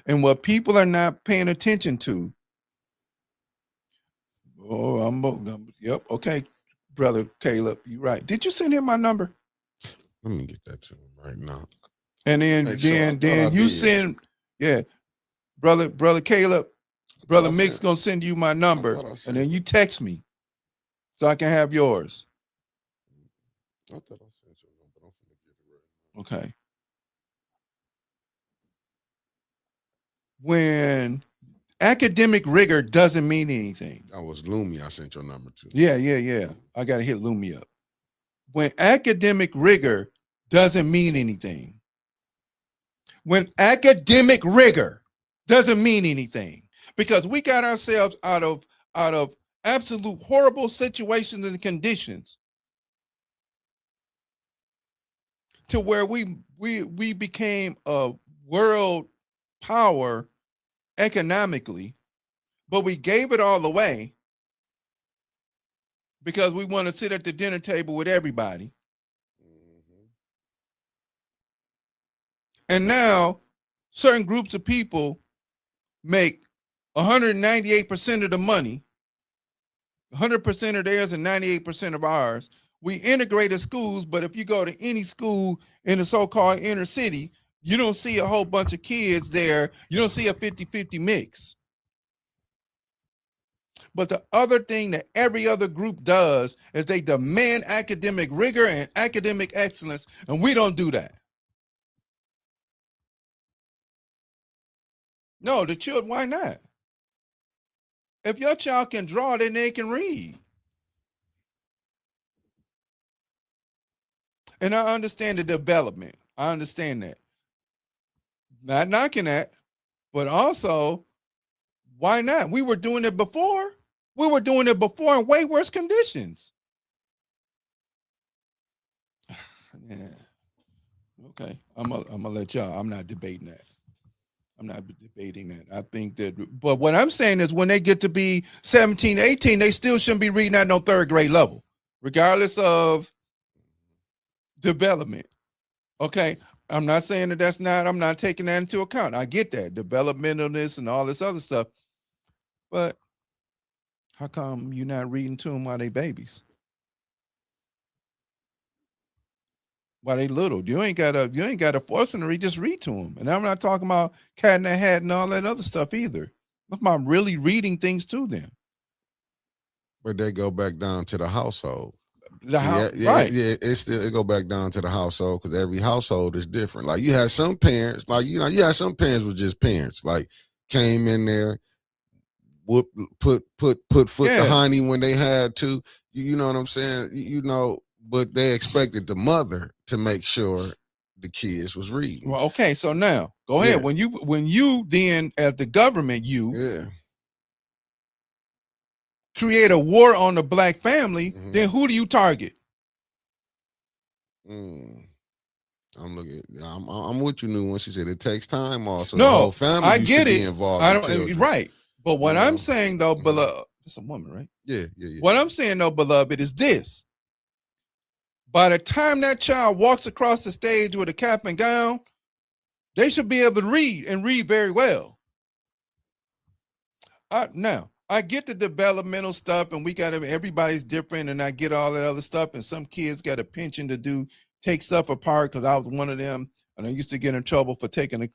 And what people are not paying attention to, yep, okay, brother Caleb, you're right. Did you send him my number? Let me get that to him right now. And then you send, brother Caleb, brother Mick's gonna send you my number, and then you text me so I can have yours. I thought I sent your number, but I'm gonna get it right now. Okay. When academic rigor doesn't mean anything. That was Lumi. I sent your number to. Yeah. I gotta hit Lumi up. When academic rigor doesn't mean anything. When academic rigor doesn't mean anything. Because we got ourselves out of absolute horrible situations and conditions to where we became a world power economically, but we gave it all away because we want to sit at the dinner table with everybody. And now certain groups of people make 198% of the money, 100% of theirs and 98% of ours. We integrated schools, but if you go to any school in the so-called inner city, you don't see a whole bunch of kids there. You don't see a 50-50 mix. But the other thing that every other group does is they demand academic rigor and academic excellence, and we don't do that. No, the children, why not? If your child can draw, then they can read. And I understand the development. I understand that. Not knocking that, but also, why not? We were doing it before. We were doing it before in way worse conditions. Okay, I'm gonna let y'all. I'm not debating that. I'm not debating that. I think that, but what I'm saying is when they get to be 17, 18, they still shouldn't be reading at no third grade level, regardless of development. Okay. I'm not saying that I'm not taking that into account. I get that developmentalness and all this other stuff. But how come you're not reading to them while they babies? While they little? You ain't gotta force them to read, just read to them. And I'm not talking about Cat in the Hat and all that other stuff either. I'm about really reading things to them. But they go back down to the household. Right. It go back down to the household because every household is different. Like you had some parents, like you had some parents was just parents, like came in there, put foot to honey when they had to. You know what I'm saying? But they expected the mother to make sure the kids was reading. Well, okay, so now go ahead. When you then as the government, create a war on the black family, then who do you target? I'm with you, New One. She said it takes time also. No, the whole family I get it. Involved I don't right. But what I'm saying though, beloved, it's a woman, right? Yeah. What I'm saying though, beloved, is this. By the time that child walks across the stage with a cap and gown, they should be able to read and read very well. Now, I get the developmental stuff and everybody's different and I get all that other stuff. And some kids got a penchant to take stuff apart because I was one of them. And I used to get in trouble for taking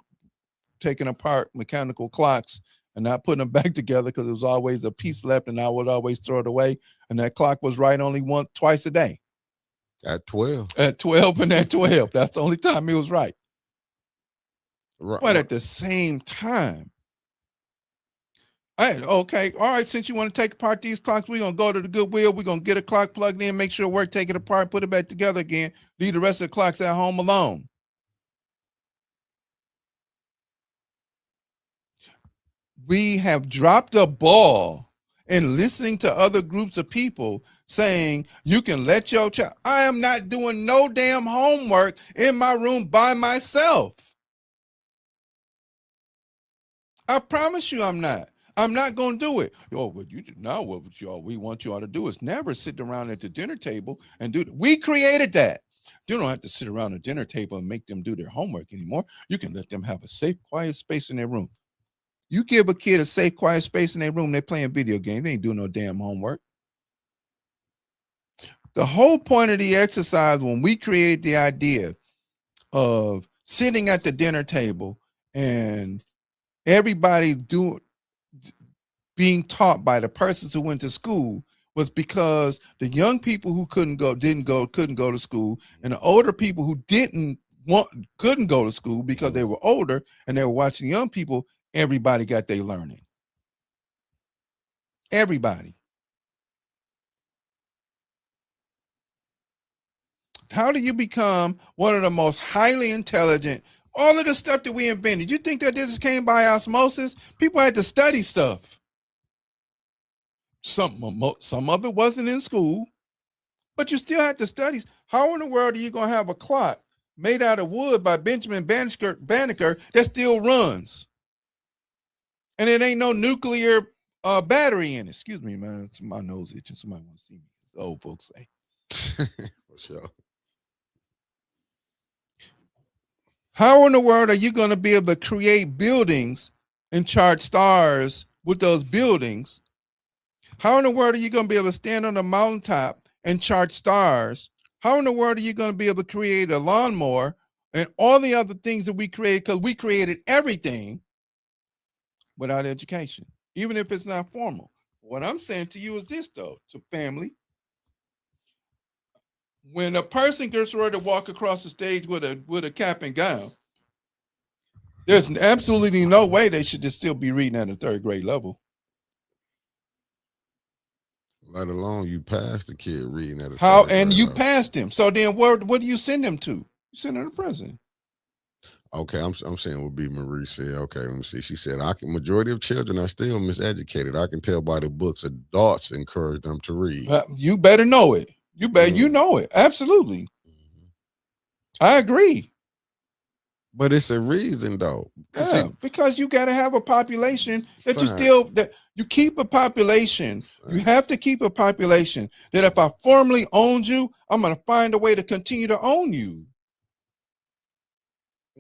apart mechanical clocks and not putting them back together because there was always a piece left and I would always throw it away. And that clock was right only twice a day. At 12. At 12 and at 12. That's the only time it was right. But at the same time, okay, all right, since you want to take apart these clocks, we're going to go to the Goodwill. We're going to get a clock plugged in, make sure it works, take it apart, put it back together again, leave the rest of the clocks at home alone. We have dropped a ball in listening to other groups of people saying, you can let your child. I am not doing no damn homework in my room by myself. I promise you I'm not. I'm not going to do it. Oh, but you now what we want you all to do is never sit around at the dinner table and do it. We created that. You don't have to sit around the dinner table and make them do their homework anymore. You can let them have a safe, quiet space in their room. You give a kid a safe, quiet space in their room, they're playing video games. They ain't doing no damn homework. The whole point of the exercise when we created the idea of sitting at the dinner table and everybody being taught by the persons who went to school was because the young people who couldn't go to school, and the older people who couldn't go to school because they were older and they were watching young people. Everybody got their learning. Everybody. How do you become one of the most highly intelligent? All of the stuff that we invented, you think that this came by osmosis? People had to study stuff. Some of it wasn't in school, but you still had to study. How in the world are you going to have a clock made out of wood by Benjamin Banneker that still runs? And it ain't no nuclear battery in it. Excuse me, man. It's my nose itching. Somebody want to see me. As old folks say. For sure. How in the world are you going to be able to create buildings and chart stars with those buildings? How in the world are you going to be able to stand on a mountaintop and chart stars? How in the world are you going to be able to create a lawnmower and all the other things that we created? Because we created everything without education, even if it's not formal. What I'm saying to you is this, though, to family. When a person gets ready to walk across the stage with a cap and gown, there's absolutely no way they should just still be reading at a third grade level. Let alone you pass the kid reading at a how third grade and you level. passed him. So then what do you send him to? You send him to prison. Okay, I'm saying what B. Marie said. Okay, let me see. She said, majority of children are still miseducated. I can tell by the books adults encourage them to read. You better know it. You know it. Absolutely. I agree. But it's a reason though. Yeah, because you got to have a population that Facts. you keep a population. You have to keep a population that if I formally owned you, I'm going to find a way to continue to own you.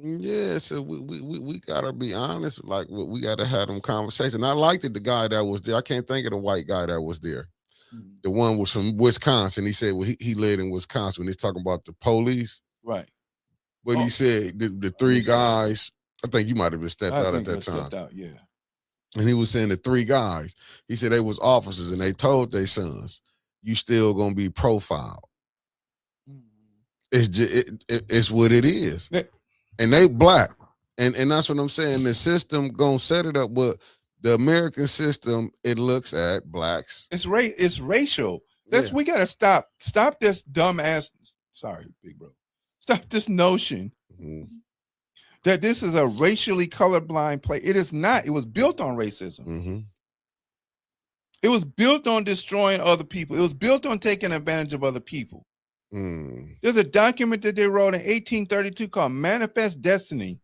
Yeah, so we gotta be honest. Like we gotta have them conversations. I liked it. The guy that was there, I can't think of the white guy that was there. The one was from Wisconsin. He said, well, he lived in Wisconsin. When he's talking about the police, right? But he said the three guys. I think you might have been stepped out at that time. Yeah. And he was saying the three guys. He said they was officers, and they told their sons, "You still gonna be profiled. It's just, it's what it is." And they black, and that's what I'm saying. The system gonna set it up. But the American system, it looks at blacks. It's racial. We gotta stop this dumbass. Sorry, big bro. Stop this notion that this is a racially colorblind play. It is not. It was built on racism. It was built on destroying other people. It was built on taking advantage of other people. There's a document that they wrote in 1832 called Manifest Destiny.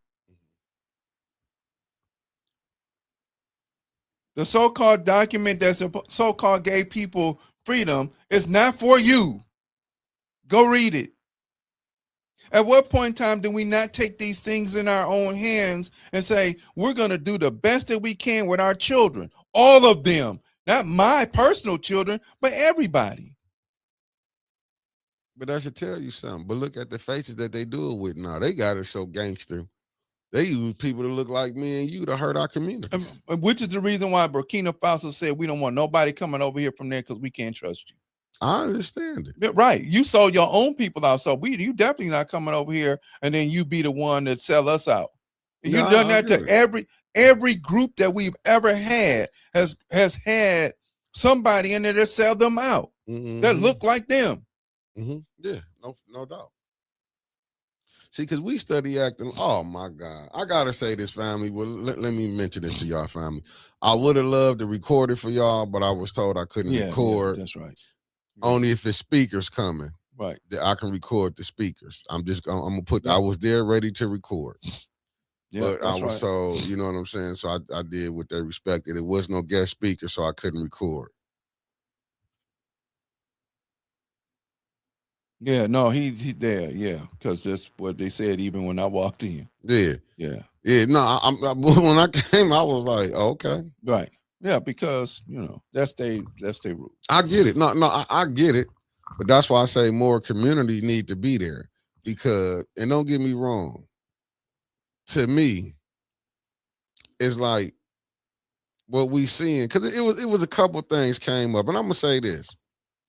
The so-called document that so-called gave people freedom is not for you. Go read it. At what point in time do we not take these things in our own hands and say, we're going to do the best that we can with our children, all of them, not my personal children, but everybody. But I should tell you something. But look at the faces that they do it with now. They got it so gangster. They use people to look like me and you to hurt our community. Which is the reason why Burkina Faso said we don't want nobody coming over here from there because we can't trust you. I understand it. Right. You sold your own people out. So you definitely not coming over here and then you be the one that sell us out. You've done that to every group that we've ever had has had somebody in there that sell them out that look like them. Yeah, no doubt. See, because we study acting. Oh my God, I gotta say this, family. Well, let me mention this to y'all, family. I would have loved to record it for y'all, but I was told I couldn't record. Yeah, that's right. Only if it's speakers coming, right? That I can record the speakers. I'm gonna put. I was there ready to record. Yeah, but I was so, you know what I'm saying. So I did what they respected. It was no guest speaker, so I couldn't record. Yeah, no, he there, yeah, because that's what they said even when I walked in. Yeah. No, when I came, I was like, okay, right, yeah, because that's their rule. I get it. No, I get it, but that's why I say more community need to be there because, and don't get me wrong, to me, it's like what we seeing because it was a couple things came up, and I'm gonna say this.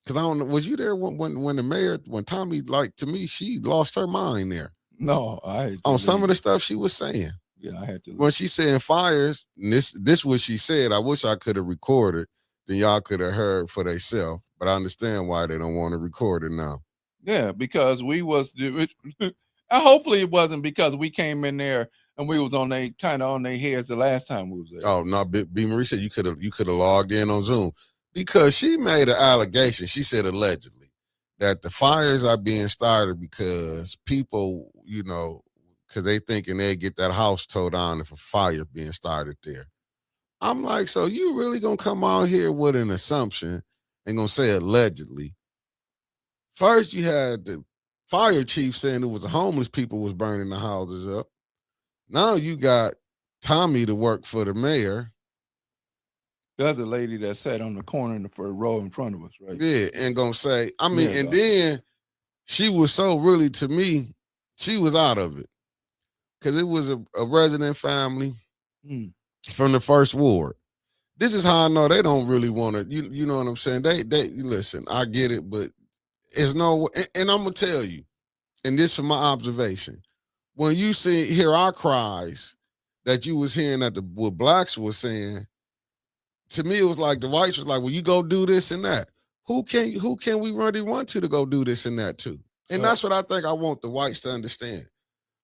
Because I don't know, was you there when the mayor, when Tommy, like, to me, she lost her mind there? No, on some of the stuff she was saying. Yeah, I had to. When she saying fires, and this what she said. I wish I could have recorded, then y'all could have heard for themselves. But I understand why they don't want to record it now. Yeah, because we was. Hopefully, it wasn't because we came in there and we was on their heads the last time we was there. Oh no, B. Marie said you could have logged in on Zoom. Because she made an allegation, she said allegedly, that the fires are being started because people, because they thinking they get that house towed down if a fire being started there. I'm like, so you really gonna come out here with an assumption and gonna say allegedly? First, you had the fire chief saying it was the homeless people was burning the houses up. Now you got Tommy to work for the mayor. The other lady that sat on the corner in the first row in front of us, right? Yeah, and gonna say, then she was so really, to me, she was out of it. Because it was a resident family from the first ward. This is how I know they don't really want to, you know what I'm saying? They listen, I get it, but it's no, and I'm gonna tell you, and this from my observation, when you hear our cries that you was hearing that what blacks was saying, to me, it was like the whites was like, well, you go do this and that. Who can we really want to go do this and that too? And that's what I think I want the whites to understand.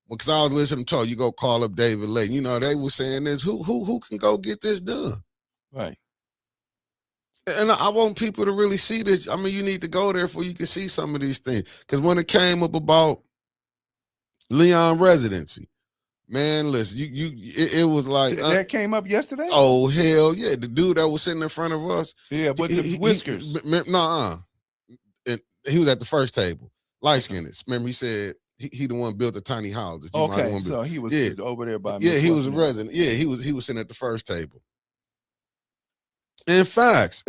Because I was listening to you go call up David Layton. They were saying this, who can go get this done? Right. And I want people to really see this. I mean, you need to go there for you can see some of these things. Because when it came up about Leon residency, Man, listen, it was like that came up yesterday. Oh hell yeah! The dude that was sitting in front of us, yeah, with the whiskers. And he was at the first table, light skinned. Remember, he said he the one built a tiny house. Okay, so he was over there by. Yeah, he was a resident. Yeah, he was sitting at the first table. In facts,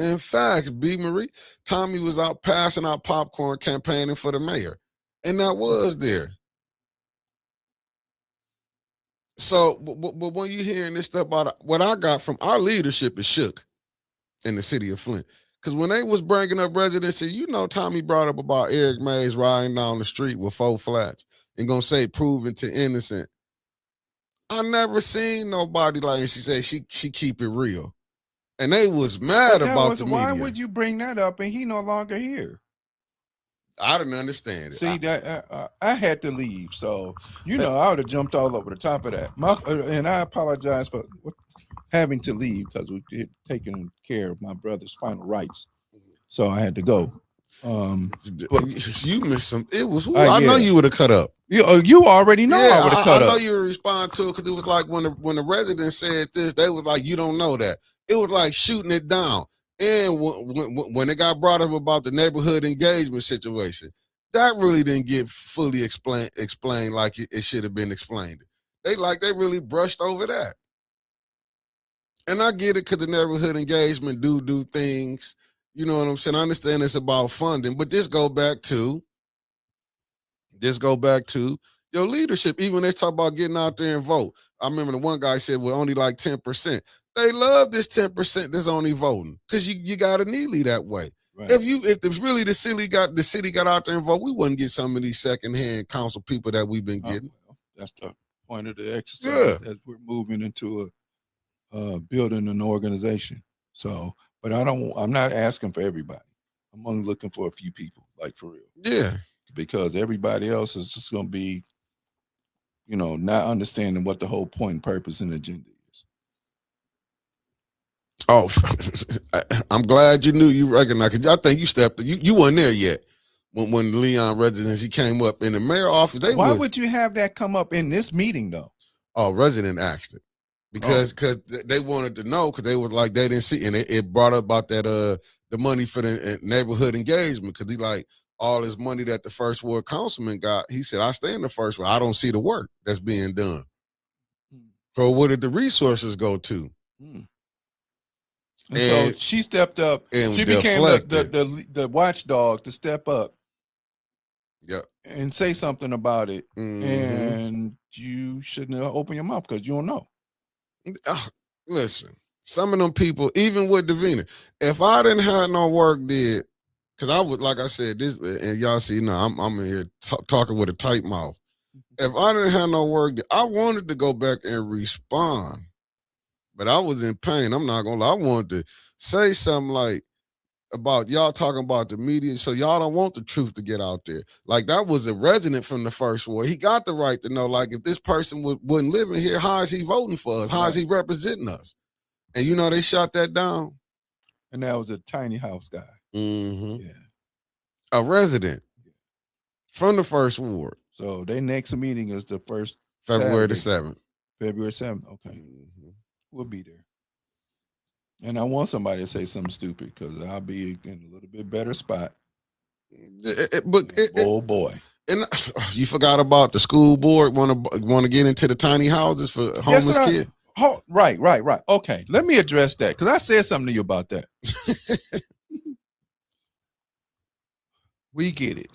B. Marie, Tommy was out passing out popcorn, campaigning for the mayor, and that was there. So, but when you're hearing this stuff about what I got from our leadership is shook in the city of Flint. Because when they was bringing up residency, you know, Tommy brought up about Eric Mays riding down the street with 4 flats and gonna say proven to innocent. I never seen nobody like, and she said she keep it real. And they was mad about the media. Why would you bring that up and he no longer here? I didn't understand it. See, I had to leave, so you know I would have jumped all over the top of that. And I apologize for having to leave because we had taken care of my brother's final rites, so I had to go. But you missed some. It was. I know you would have cut up. You already know I would have cut up. I know you would respond to it because it was like when the resident said this, they was like, "You don't know that." It was like shooting it down. And when it got brought up about the neighborhood engagement situation, that really didn't get fully explained like it should have been explained. They really brushed over that. And I get it because the neighborhood engagement do things. You know what I'm saying? I understand it's about funding, but this go back to your leadership. Even when they talk about getting out there and vote. I remember the one guy said, well, only like 10%. They love this 10% that's only voting because you got to neatly that way. Right. If really the city got out there and vote, we wouldn't get some of these secondhand council people that we've been getting. Well, that's the point of the exercise that we're moving into building an organization. So, but I'm not asking for everybody. I'm only looking for a few people, like for real. Yeah. Because everybody else is just going to be, not understanding what the whole point, purpose, and agenda is. Oh, I'm glad you recognized. Cause I think you stepped. You weren't there yet when Leon residency came up in the mayor office. Why would you have that come up in this meeting though? Oh, resident asked it because they wanted to know because they was like they didn't see, and it brought up about that the money for the neighborhood engagement because he like all this money that the first ward councilman got. He said, I stay in the first ward. I don't see the work that's being done. So where did the resources go to? And so she stepped up. And she became the watchdog to step up. Yep. And say something about it. Mm-hmm. And you shouldn't have opened your mouth because you don't know. Listen, some of them people, even with Davina, if I didn't have no work did, because I would, like I said, this, and y'all see, I'm in here talking with a tight mouth. If I didn't have no work, I wanted to go back and respond, but I was in pain. I'm not gonna lie. I wanted to say something like about y'all talking about the media, so y'all don't want the truth to get out there. Like that was a resident from the first ward. He got the right to know, like, if this person wasn't living here, how is he voting for us? How is he representing us? And they shot that down. And that was a tiny house guy. Mm-hmm. Yeah. A resident from the first ward. So their next meeting is the first February the 7th. February 7th. Okay. Mm-hmm. We'll be there. And I want somebody to say something stupid because I'll be in a little bit better spot. Oh boy. And you forgot about the school board want to get into the tiny houses for homeless kids. Right. Okay, let me address that because I said something to you about that. We get it.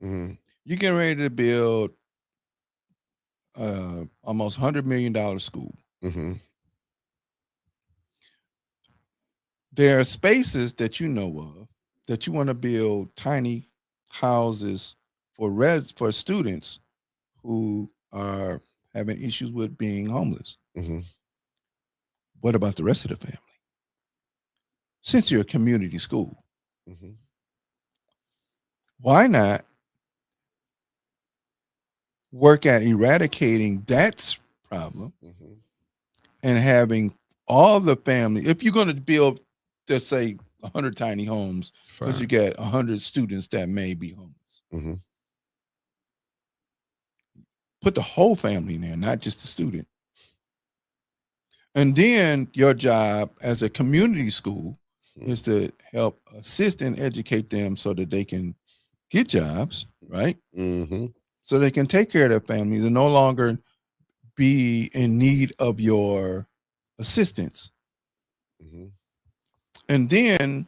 Mm-hmm. You're getting ready to build almost $100 million school. Mm-hmm. There are spaces that you know of that you want to build tiny houses for students who are having issues with being homeless. Mm-hmm. What about the rest of the family? Since you're a community school, mm-hmm. Why not work at eradicating that problem mm-hmm. and having all the family, if you're going to build, let's say 100 tiny homes, because you get 100 students that may be homeless. Mm-hmm. Put the whole family in there, not just the student. And then your job as a community school is to help assist and educate them so that they can get jobs, right? Mm-hmm. So they can take care of their families and no longer be in need of your assistance. Mm-hmm. And then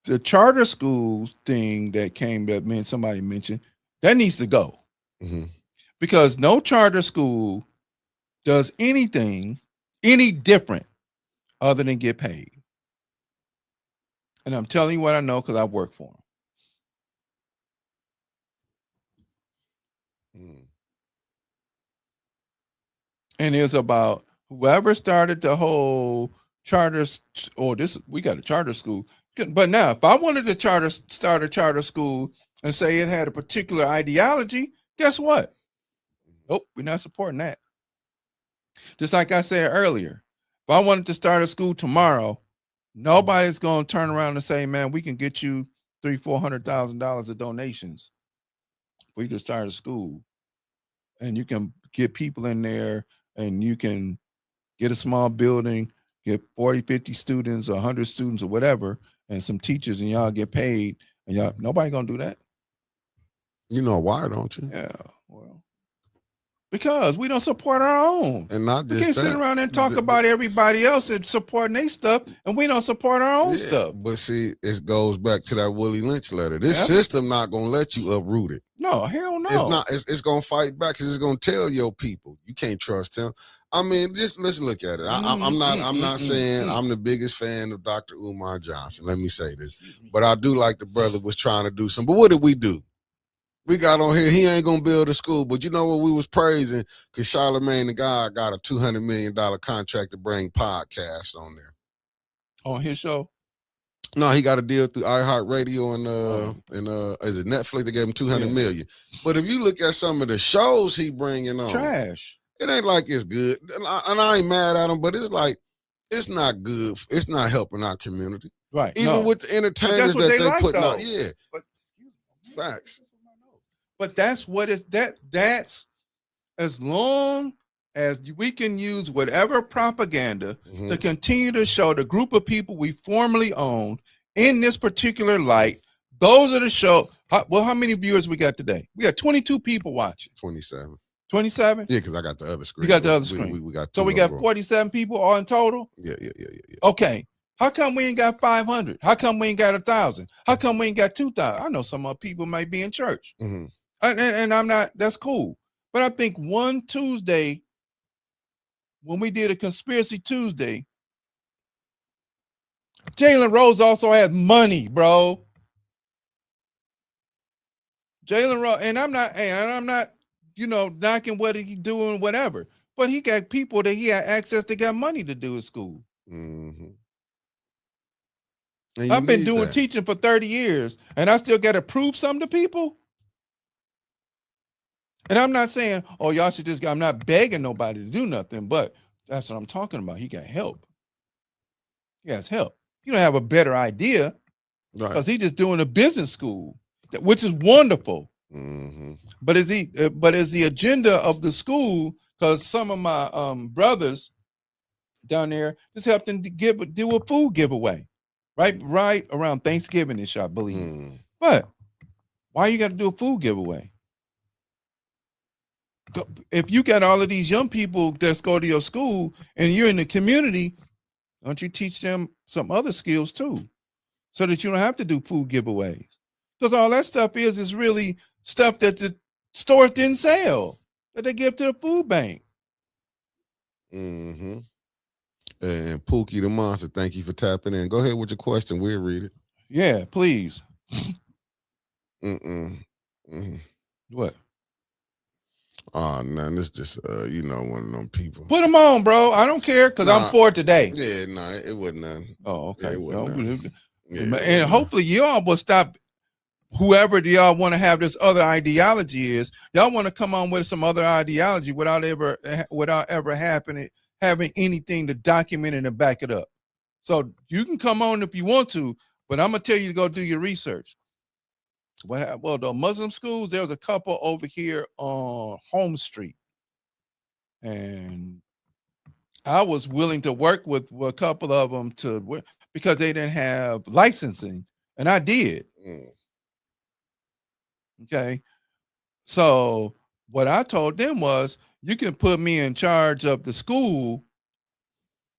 the charter schools thing that somebody mentioned, that needs to go. Mm-hmm. Because no charter school does anything any different other than get paid. And I'm telling you what I know because I work for them. Mm. And it's about whoever started the whole charters, we got a charter school. But now, if I wanted to start a charter school and say it had a particular ideology, guess what? Nope, we're not supporting that. Just like I said earlier, if I wanted to start a school tomorrow, nobody's going to turn around and say, man, we can get you $300,000-$400,000 of donations. We just start a school and you can get people in there and you can get a small building, get 40, 50 students, 100 students or whatever, and some teachers, and y'all get paid. And nobody going to do that. You know why, don't you? Yeah, well, because we don't support our own. And not just we can't sit around and talk about everybody else and supporting their stuff, and we don't support our own stuff. But see, it goes back to that Willie Lynch letter. This system not gonna let you uproot it. No, hell no. It's not. It's gonna fight back because it's gonna tell your people you can't trust him. I mean, just let's look at it. I'm not saying I'm the biggest fan of Dr. Umar Johnson. Let me say this, but I do like the brother was trying to do something. But what did we do? We got on here, he ain't gonna build a school, but you know what we was praising? Because Charlemagne the God got a $200 million contract to bring podcasts on there. On his show? No, he got a deal through iHeartRadio and is it Netflix? They gave him $200 million. But if you look at some of the shows he bringing on, trash. It ain't like it's good. And I ain't mad at him, but it's like, it's not good. It's not helping our community. Right. Even with the entertainers that they like, putting though. out. Yeah. But, facts. But that's what that's as long as we can use whatever propaganda to continue to show the group of people we formerly owned in this particular light. Those are the show. How many viewers we got today? We got 22 people watching. 27. 27? Yeah, because I got the other screen. You got the other screen. We got so we got 47 people all in total? Yeah. Okay. How come we ain't got 500? How come we ain't got 1,000? How come we ain't got 2,000? I know some other people might be in church. And I'm not, that's cool. But I think one Tuesday, when we did a Conspiracy Tuesday, Jalen Rose also has money, bro. Jalen Rose, and I'm not, knocking what he's doing, whatever. But he got people that he had access to got money to do at school. I've been doing teaching for 30 years, and I still got to prove something to people. And I'm not saying, oh, y'all should just, I'm not begging nobody to do nothing, but that's what I'm talking about. He got help. He has help. You don't have a better idea because he's just doing a business school, which is wonderful. But is the agenda of the school, because some of my brothers down there just helped them do a food giveaway, right around Thanksgiving-ish, I believe. But why you got to do a food giveaway? If you got all of these young people that's go to your school and you're in the community, don't you teach them some other skills too, so that you don't have to do food giveaways? Because all that stuff is really stuff that the stores didn't sell that they give to the food bank. And Pookie the Monster, thank you for tapping in. Go ahead with your question. We'll read it. Yeah, please. What? Oh, man, this just, one of them people. Put them on, bro. I don't care because I'm for today. Yeah, it wasn't none. Oh, okay. Yeah, it wasn't none. And hopefully y'all will stop, whoever y'all want to have this other ideology is, y'all want to come on with some other ideology without ever having anything to document it and back it up. So you can come on if you want to, but I'm going to tell you to go do your research. Well, the Muslim schools, there was a couple over here on Home Street, and I was willing to work with a couple of them because they didn't have licensing, and I did. Okay, so what I told them was, you can put me in charge of the school,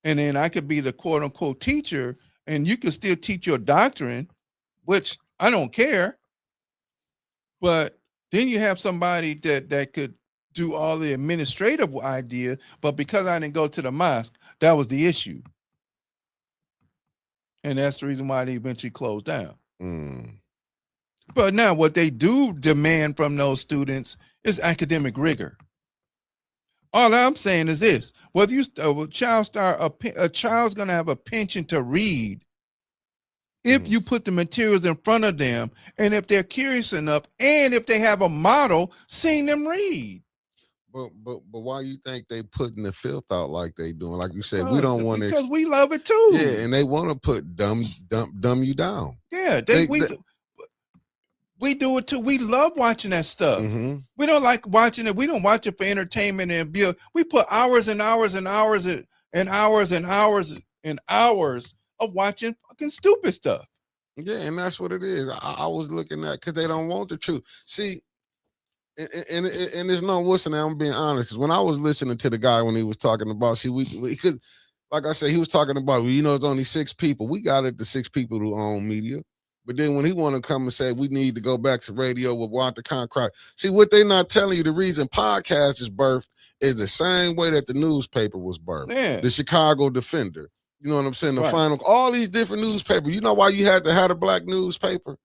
and then I could be the quote unquote teacher, and you can still teach your doctrine, which I don't care. But then you have somebody that could do all the administrative idea, but because I didn't go to the mosque, that was the issue. And that's the reason why they eventually closed down. But now what they do demand from those students is academic rigor. All I'm saying is this: whether a child's going to have a penchant to read if you put the materials in front of them, and if they're curious enough, and if they have a model, seeing them read. But why you think they putting the filth out like they doing? Like you said, we don't want to, because we love it too. Yeah, and they want to put dumb you down. Yeah, we do it too. We love watching that stuff. We don't like watching it. We don't watch it for entertainment and build. We put hours and hours and hours and hours and hours and hours of watching fucking stupid stuff. Yeah, and that's what it is. I was looking at, because they don't want the truth. See, and there's no what's now. I'm being honest, because when I was listening to the guy when he was talking about, because like I said, he was talking about, it's only 6 people. We got it to 6 people who own media. But then when he want to come and say we need to go back to radio with Walter Concrete, see what they not telling you, the reason podcast is birthed is the same way that the newspaper was birthed. Yeah. The Chicago Defender. You know what I'm saying? The Final, all these different newspapers. You know why you had to have a black newspaper?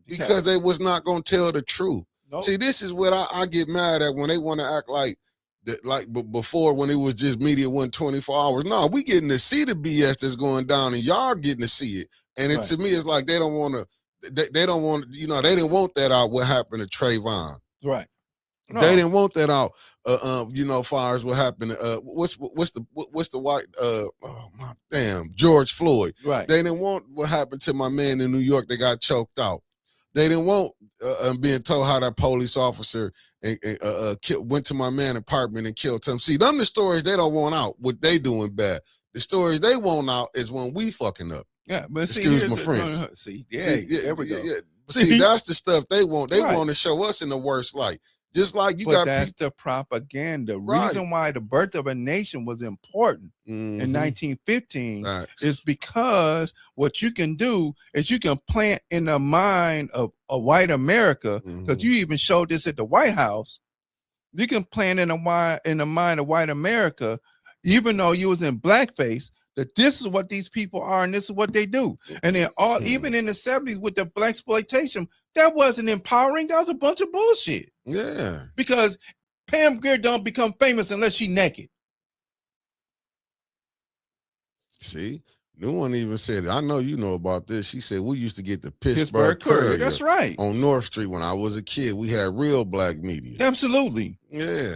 Because they was not going to tell the truth. Nope. See, this is what I get mad at, when they want to act like that, like before, when it was just media went 24 hours. No, we getting to see the BS that's going down, and y'all getting to see it. And to me, it's like they don't want to. They don't want. They didn't want that out. What happened to Trayvon? Right. No. They didn't want that out. Far as what happened. What's the white? Oh my damn, George Floyd. Right. They didn't want what happened to my man in New York that got choked out. They didn't want being told how that police officer went to my man's apartment and killed him. See, them the stories they don't want out. What they doing bad. The stories they want out is when we fucking up. Yeah, but excuse my French. There we go. See, that's the stuff they want. They want to show us in the worst light. Just like you got. That's the propaganda. Reason why the birth of a nation was important in 1915 is because what you can do is you can plant in the mind of a white America, because you even showed this at the White House. You can plant in the mind of white America, even though you was in blackface, that this is what these people are and this is what they do. And then even in the 70s with the blaxploitation, that wasn't empowering. That was a bunch of bullshit. Yeah. Because Pam Grier don't become famous unless she naked. See, no one even said it. I know you know about this. She said we used to get the Pittsburgh Courier. That's right. On North Street when I was a kid. We had real black media. Absolutely. Yeah.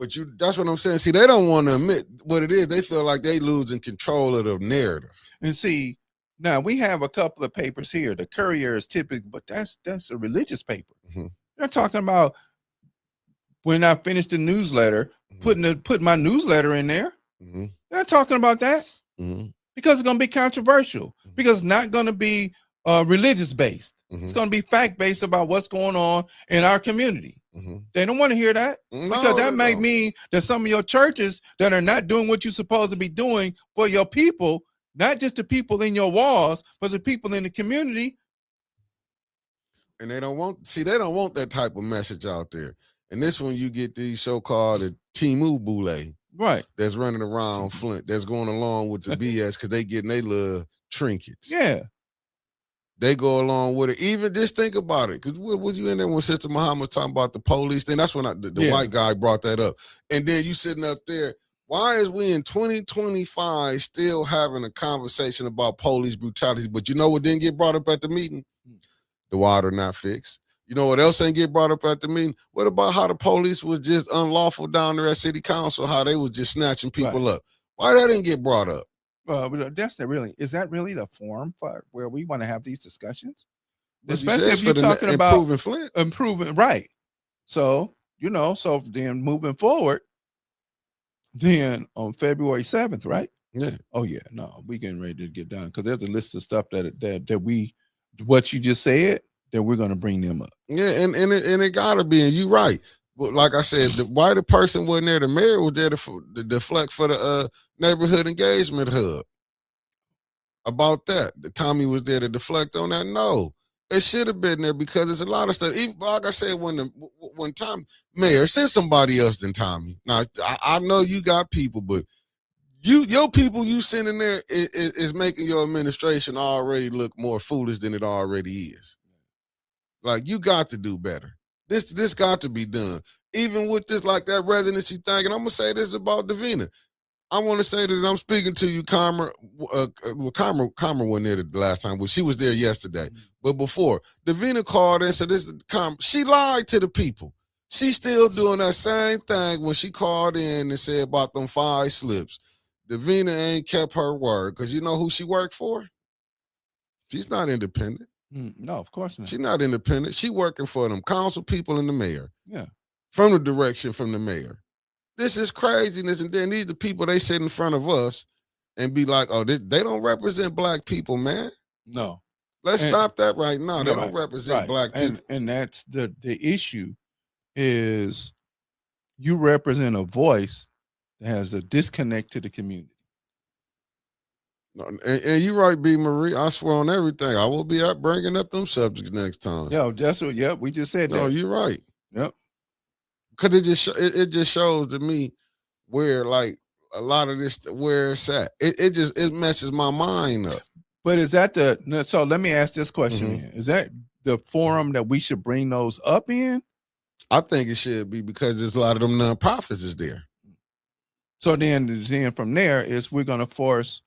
But that's what I'm saying. See, they don't want to admit what it is. They feel like they losing control of the narrative. And see, now we have a couple of papers here. The Courier is typical, but that's a religious paper. They're talking about, when I finished the newsletter, putting my newsletter in there. They're talking about that because it's going to be controversial, because it's not going to be religious based. It's going to be fact based about what's going on in our community. They don't want to hear that, because that might mean that some of your churches that are not doing what you're supposed to be doing for your people, not just the people in your walls, but the people in the community. And they don't want that type of message out there. And this one, you get these so-called Timu Boule, right? That's running around Flint, that's going along with the BS because they getting their little trinkets. Yeah. They go along with it. Even just think about it. Because was you in there when Sister Muhammad was talking about the police thing? That's when the white guy brought that up. And then you sitting up there, why is we in 2025 still having a conversation about police brutality? But you know what didn't get brought up at the meeting? The water not fixed. You know what else ain't get brought up at the meeting? What about how the police was just unlawful down there at city council, how they was just snatching people up? Why that didn't get brought up? But is that really the forum for where we want to have these discussions? especially if you're talking about improving Flint. Improving, right. So, so then moving forward, then on February 7th, right? Yeah. Oh yeah, no, we getting ready to get done because there's a list of stuff that we, what you just said, that we're going to bring them up. Yeah, and it gotta be, and you right. But like I said, why the person wasn't there? The mayor was there to deflect for the neighborhood engagement hub. About that, the Tommy was there to deflect on that. No, it should have been there because there's a lot of stuff. Even like I said, when Tommy mayor, send somebody else than Tommy. Now I know you got people, but your people you sending there is making your administration already look more foolish than it already is. Like, you got to do better. This got to be done. Even with this, like that residency thing, and I'm gonna say this about Davina. I want to say this, and I'm speaking to you, Karma. Karma wasn't there the last time, but she was there yesterday. But before, Davina called in, so this is Karma. She lied to the people. She's still doing that same thing when she called in and said about them 5 slips. Davina ain't kept her word, because you know who she worked for? She's not independent. No, of course not. She's not independent. She working for them council people and the mayor. Yeah. From the direction from the mayor. This is craziness. And then these are the people they sit in front of us and be like, oh, they don't represent black people, man. No. Let's stop that right now. They don't represent black people. And that's the issue is you represent a voice that has a disconnect to the community. And you're right, B. Marie. I swear on everything. I will be out bringing up them subjects next time. Yo, that's what. Yep, we just said that. No, you're right. Yep. Because it just shows to me where, like, a lot of this, where it's at. It messes my mind up. But is that so let me ask this question. Mm-hmm. Is that the forum that we should bring those up in? I think it should be, because there's a lot of them nonprofits is there. So then from there is we're going to force.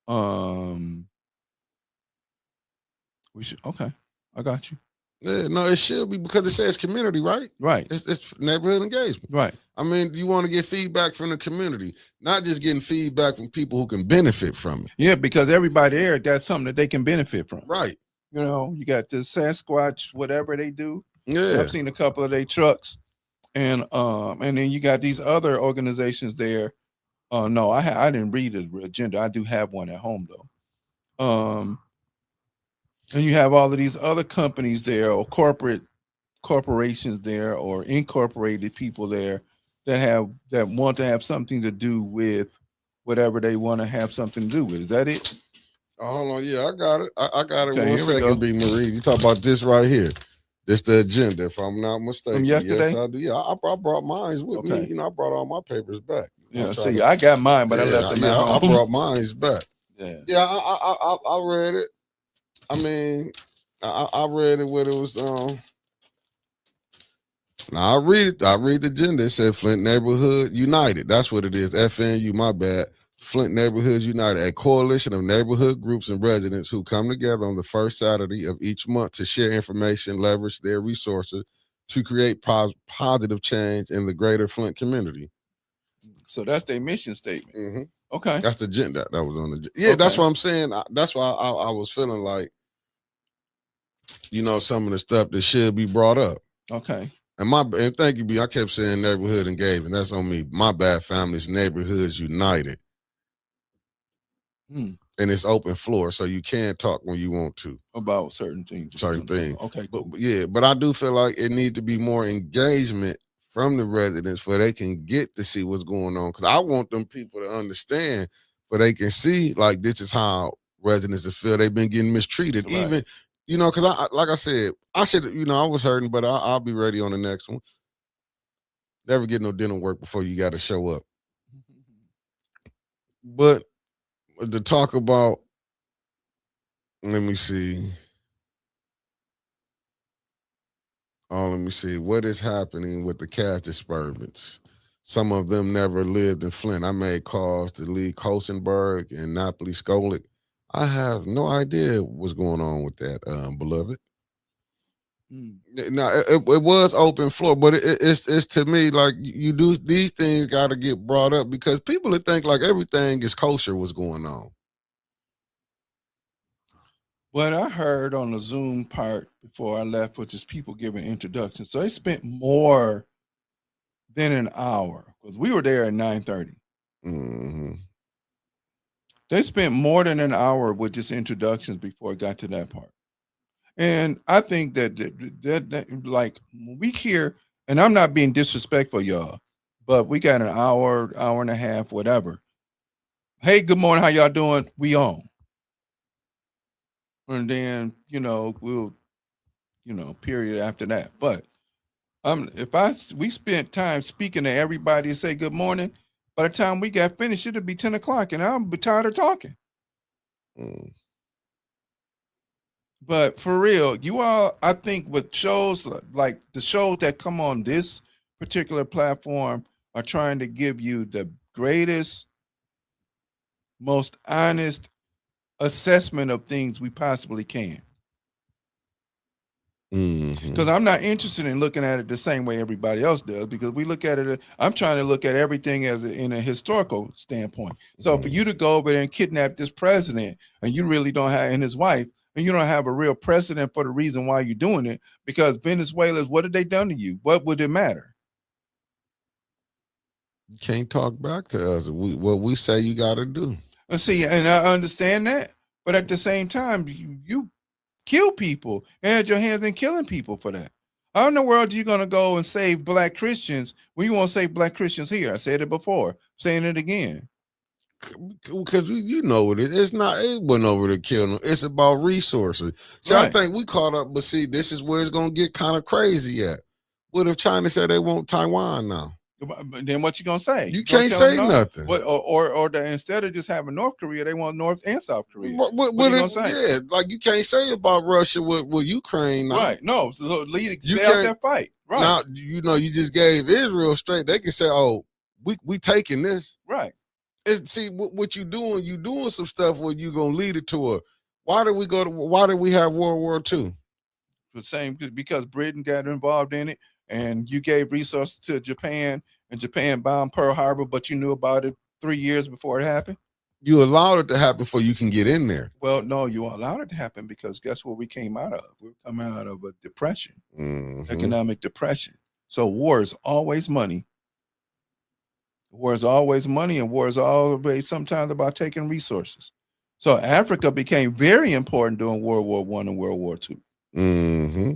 We should. Okay, I got you. Yeah, no, it should be, because it says community, right? Right. It's neighborhood engagement. Right. I mean, you want to get feedback from the community, not just getting feedback from people who can benefit from it. Yeah, because everybody there got something that they can benefit from. Right. You got the Sasquatch, whatever they do. Yeah. I've seen a couple of their trucks, and then you got these other organizations there. No, I didn't read the agenda. I do have one at home though. And you have all of these other companies there, or corporations there, or incorporated people there that want to have something to do with whatever they want to have something to do with. Is that it? Oh, hold on. Yeah, I got it. I got it. Okay, 1 second, B. Marie. You talk about this right here. This the agenda, if I'm not mistaken. From yesterday? Yes, I do. Yeah, I brought mine with me. I brought all my papers back. Yeah, see, I got mine, but I left them at home. I brought mine back. Yeah. Yeah, I read it. I mean, I read it when it was Now I read the agenda. It said Flint Neighborhood United. That's what it is. FNU, my bad. Flint Neighborhoods United, a coalition of neighborhood groups and residents who come together on the first Saturday of each month to share information, leverage their resources to create positive change in the greater Flint community. So that's their mission statement. Mm-hmm. Okay. That's the agenda that was on the. Yeah, okay. That's what I'm saying. That's why I was feeling like, some of the stuff that should be brought up. Okay. And thank you, B. I kept saying neighborhood engagement. That's on me. My bad, families, neighborhoods united. And it's open floor, so you can talk when you want to about certain things. Okay, cool. But I do feel like it needs to be more engagement from the residents, where they can get to see what's going on. Because I want them people to understand, but they can see, like, this is how residents feel they've been getting mistreated. Right. Even, because like I said, I should, I was hurting, but I'll be ready on the next one. Never get no dental work before you got to show up. But to talk about, let me see. What is happening with the cash disbursements. Some of them never lived in Flint. I made calls to Lee Kosenberg and Napoli Skolik. I have no idea what's going on with that, beloved. Now, it was open floor, but it's to me like you do, these things got to get brought up, because people that think like everything is kosher what's going on. What I heard on the Zoom part before I left was just people giving introductions. So they spent more than an hour because we were there at 9:30. Mm-hmm. They spent more than an hour with just introductions before it got to that part. And I think that like we hear, and I'm not being disrespectful, y'all, but we got an hour, hour and a half, whatever. Hey, good morning. How y'all doing? We on. And then, we'll, period after that. But we spent time speaking to everybody and say good morning, by the time we got finished, it'll be 10 o'clock and I'm tired of talking. But for real, you all, I think with shows like the shows that come on this particular platform are trying to give you the greatest, most honest assessment of things we possibly can. Because I'm not interested in looking at it the same way everybody else does, because we look at it, I'm trying to look at everything as in a historical standpoint. So for you to go over there and kidnap this president and you really don't have, and his wife, and you don't have a real precedent for the reason why you're doing it, because Venezuelans, what have they done to you? What would it matter? You can't talk back to us. What we say you got to do. See, and I understand that, but at the same time, you kill people and had your hands in killing people for that. How in the world are you going to go and save Black Christians when you want to save Black Christians here? I said it before, saying it again. Because you know what it is. It's not, it wasn't over to kill them. It's about resources. See, right. I think we caught up, but see, this is where it's going to get kind of crazy at. What if China said they want Taiwan now? But then what you gonna say? You can't say nothing. Or instead of just having North Korea, they want North and South Korea. What you gonna say? Yeah, like you can't say about Russia with Ukraine now. Right. No, so stay out that fight. Right. Now, you just gave Israel straight. They can say, oh, we taking this. Right. See, what you doing some stuff where you gonna lead it to why did we have World War II? The same, because Britain got involved in it. And you gave resources to Japan, and Japan bombed Pearl Harbor, but you knew about it 3 years before it happened. You allowed it to happen before you can get in there. Well, no, you allowed it to happen because guess what we came out of? We're coming out of a depression, economic depression. So war is always money. War is always money, and war is always sometimes about taking resources. So Africa became very important during World War I and World War II. Mm-hmm.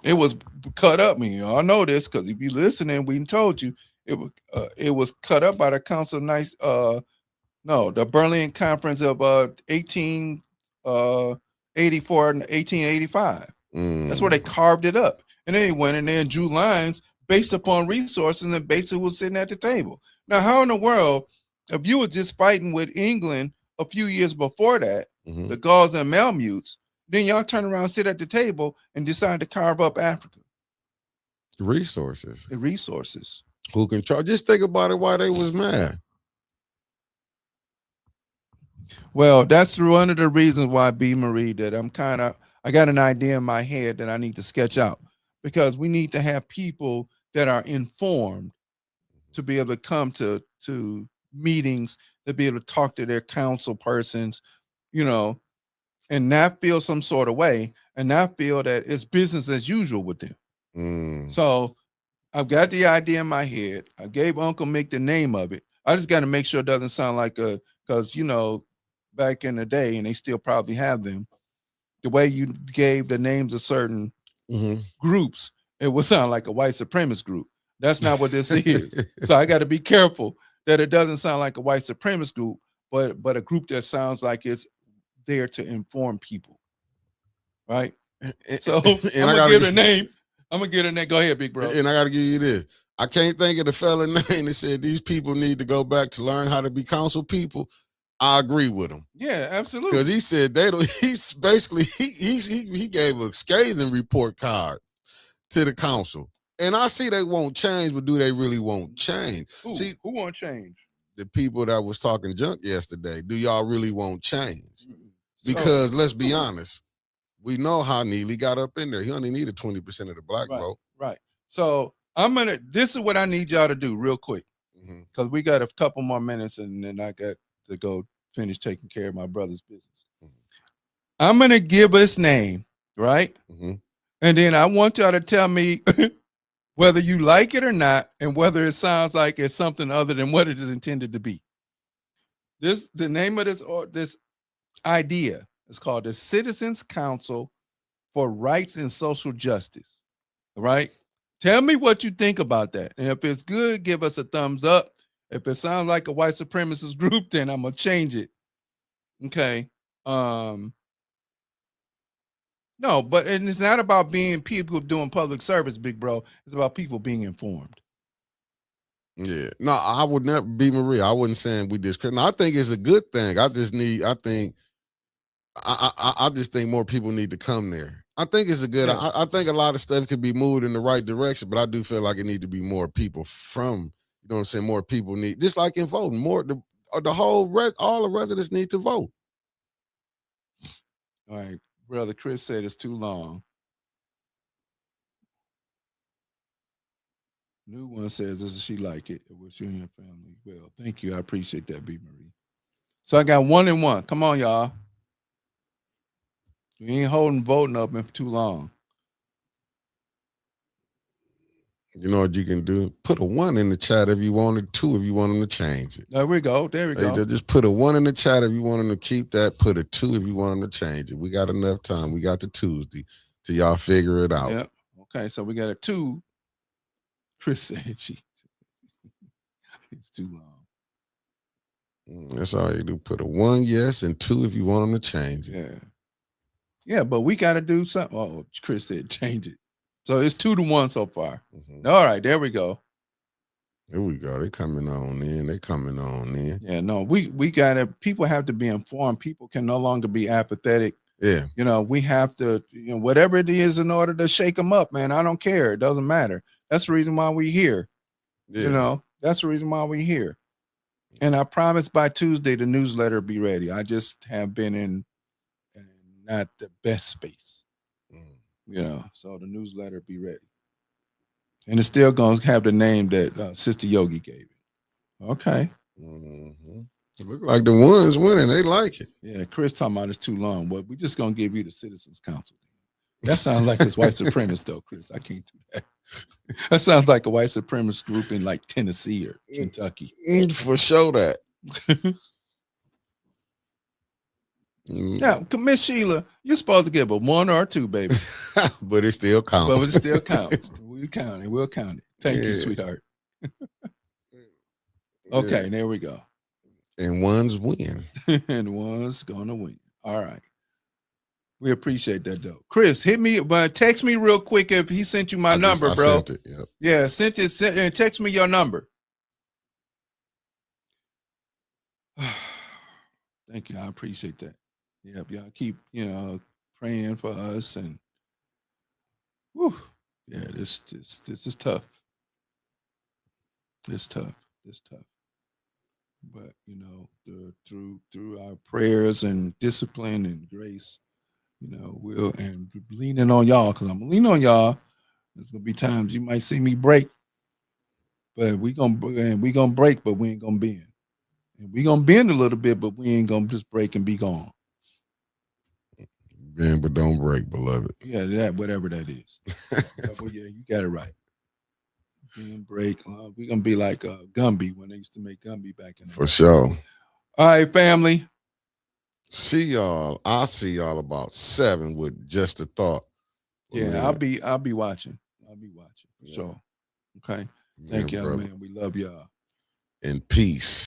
It was cut up. I mean, I know this because if you listening, we told you it was cut up by the Council of Nice. The Berlin Conference of 1884 and 1885. That's where they carved it up, and they went in there and drew lines based upon resources and basically was sitting at the table. Now, how in the world, if you were just fighting with England a few years before that, the Gauls and Malamutes, then y'all turn around, sit at the table, and decide to carve up Africa. Resources. The resources. Who can try? Just think about it. Why they was mad. Well, that's one of the reasons why, B. Marie, that I got an idea in my head that I need to sketch out, because we need to have people that are informed to be able to come to meetings, to be able to talk to their council persons, and not feel some sort of way, and not feel that it's business as usual with them. So I've got the idea in my head. I gave Uncle Mick the name of it. I just got to make sure it doesn't sound like because back in the day, and they still probably have them, the way you gave the names of certain groups, it would sound like a white supremacist group. That's not what this is. So I got to be careful that it doesn't sound like a white supremacist group, but a group that sounds like it's there to inform people, right? So I'm gonna give it a name. Go ahead, big bro. And I gotta give you this. I can't think of the fella name that said these people need to go back to learn how to be council people. I agree with him. Yeah, absolutely. Because he said they don't. He's basically he gave a scathing report card to the council, and I see they won't change, but do they really won't change? See, who won't change? The people that was talking junk yesterday. Do y'all really want change? Because let's be honest, we know how Neely got up in there. He only needed 20% of the black vote. Right. So this is what I need y'all to do real quick, because we got a couple more minutes and then I got to go finish taking care of my brother's business. I'm going to give his name, right? Mm-hmm. And then I want y'all to tell me whether you like it or not, and whether it sounds like it's something other than what it is intended to be. The name of this idea is called the Citizens Council for Rights and Social Justice. All right. Tell me what you think about that. And if it's good, give us a thumbs up. If it sounds like a white supremacist group, then I'm gonna change it. Okay. No, but and it's not about being people doing public service, big bro. It's about people being informed. Yeah. No, I would never be Maria. I wouldn't say we discredit. No, I think it's a good thing. I just think more people need to come there. I think it's a good. Yeah. I think a lot of stuff could be moved in the right direction, but I do feel like it need to be more people from. You know what I'm saying? More people need, just like in voting, more all the residents need to vote. All right, brother Chris said it's too long. New one says, does she like it? It was you and your family. Well, thank you. I appreciate that, B. Marie. So I got 1 and 1. Come on, y'all. We ain't holding voting up in too long. You know what you can do? Put a 1 in the chat if you wanted, 2 if you want them to change it. There we go. There we go. Just put a 1 in the chat if you want them to keep that. Put a 2 if you want them to change it. We got enough time. We got the Tuesday till y'all figure it out. Yep. Okay, so we got a 2. Chris said it's too long. That's all you do. Put a 1 yes and 2 if you want them to change it. Yeah. Yeah, but we got to do something. Oh, Chris said change it. So it's 2-1 so far. Mm-hmm. All right, there we go. There we go. They coming on in. Yeah, no, we got to, people have to be informed. People can no longer be apathetic. Yeah. You know, we have to, whatever it is in order to shake them up, man. I don't care. It doesn't matter. That's the reason why we're here. Yeah. That's the reason why we're here. And I promise by Tuesday, the newsletter will be ready. I just have been in not the best space. So the newsletter be ready. And it's still going to have the name that Sister Yogi gave it. Okay. Mm-hmm. It look like the ones winning. They like it. Yeah, Chris talking about it's too long. But we're just going to give you the Citizens Council. That sounds like it's white supremacist, though, Chris. I can't do that. That sounds like a white supremacist group in like Tennessee or Kentucky. For sure that. Now, Miss Sheila, you're supposed to give a 1 or 2, baby. But it still counts. But it still counts. We'll count it. Thank you, sweetheart. Okay, there we go. And one's win. And one's gonna win. All right. We appreciate that, though. Chris, hit me, but text me real quick if he sent you my number, bro. Sent it, yep. Yeah, sent it and text me your number. Thank you. I appreciate that. Yep, y'all keep, praying for us and yeah, this is tough. It's tough. But through our prayers and discipline and grace, we'll and leaning on y'all, because I'm leaning on y'all. There's gonna be times you might see me break, but we gonna break, but we ain't gonna bend. And we gonna bend a little bit, but we ain't gonna just break and be gone. Bend but don't break, beloved. Yeah, that whatever that is. Well, yeah, you got it right. Bend, break. We're gonna be like Gumby when they used to make Gumby back in the For sure. All right, family. See y'all. I'll see y'all about 7 with Just a Thought. Yeah, I'll be watching. For sure. Okay. Thank y'all, man. We love y'all. And peace.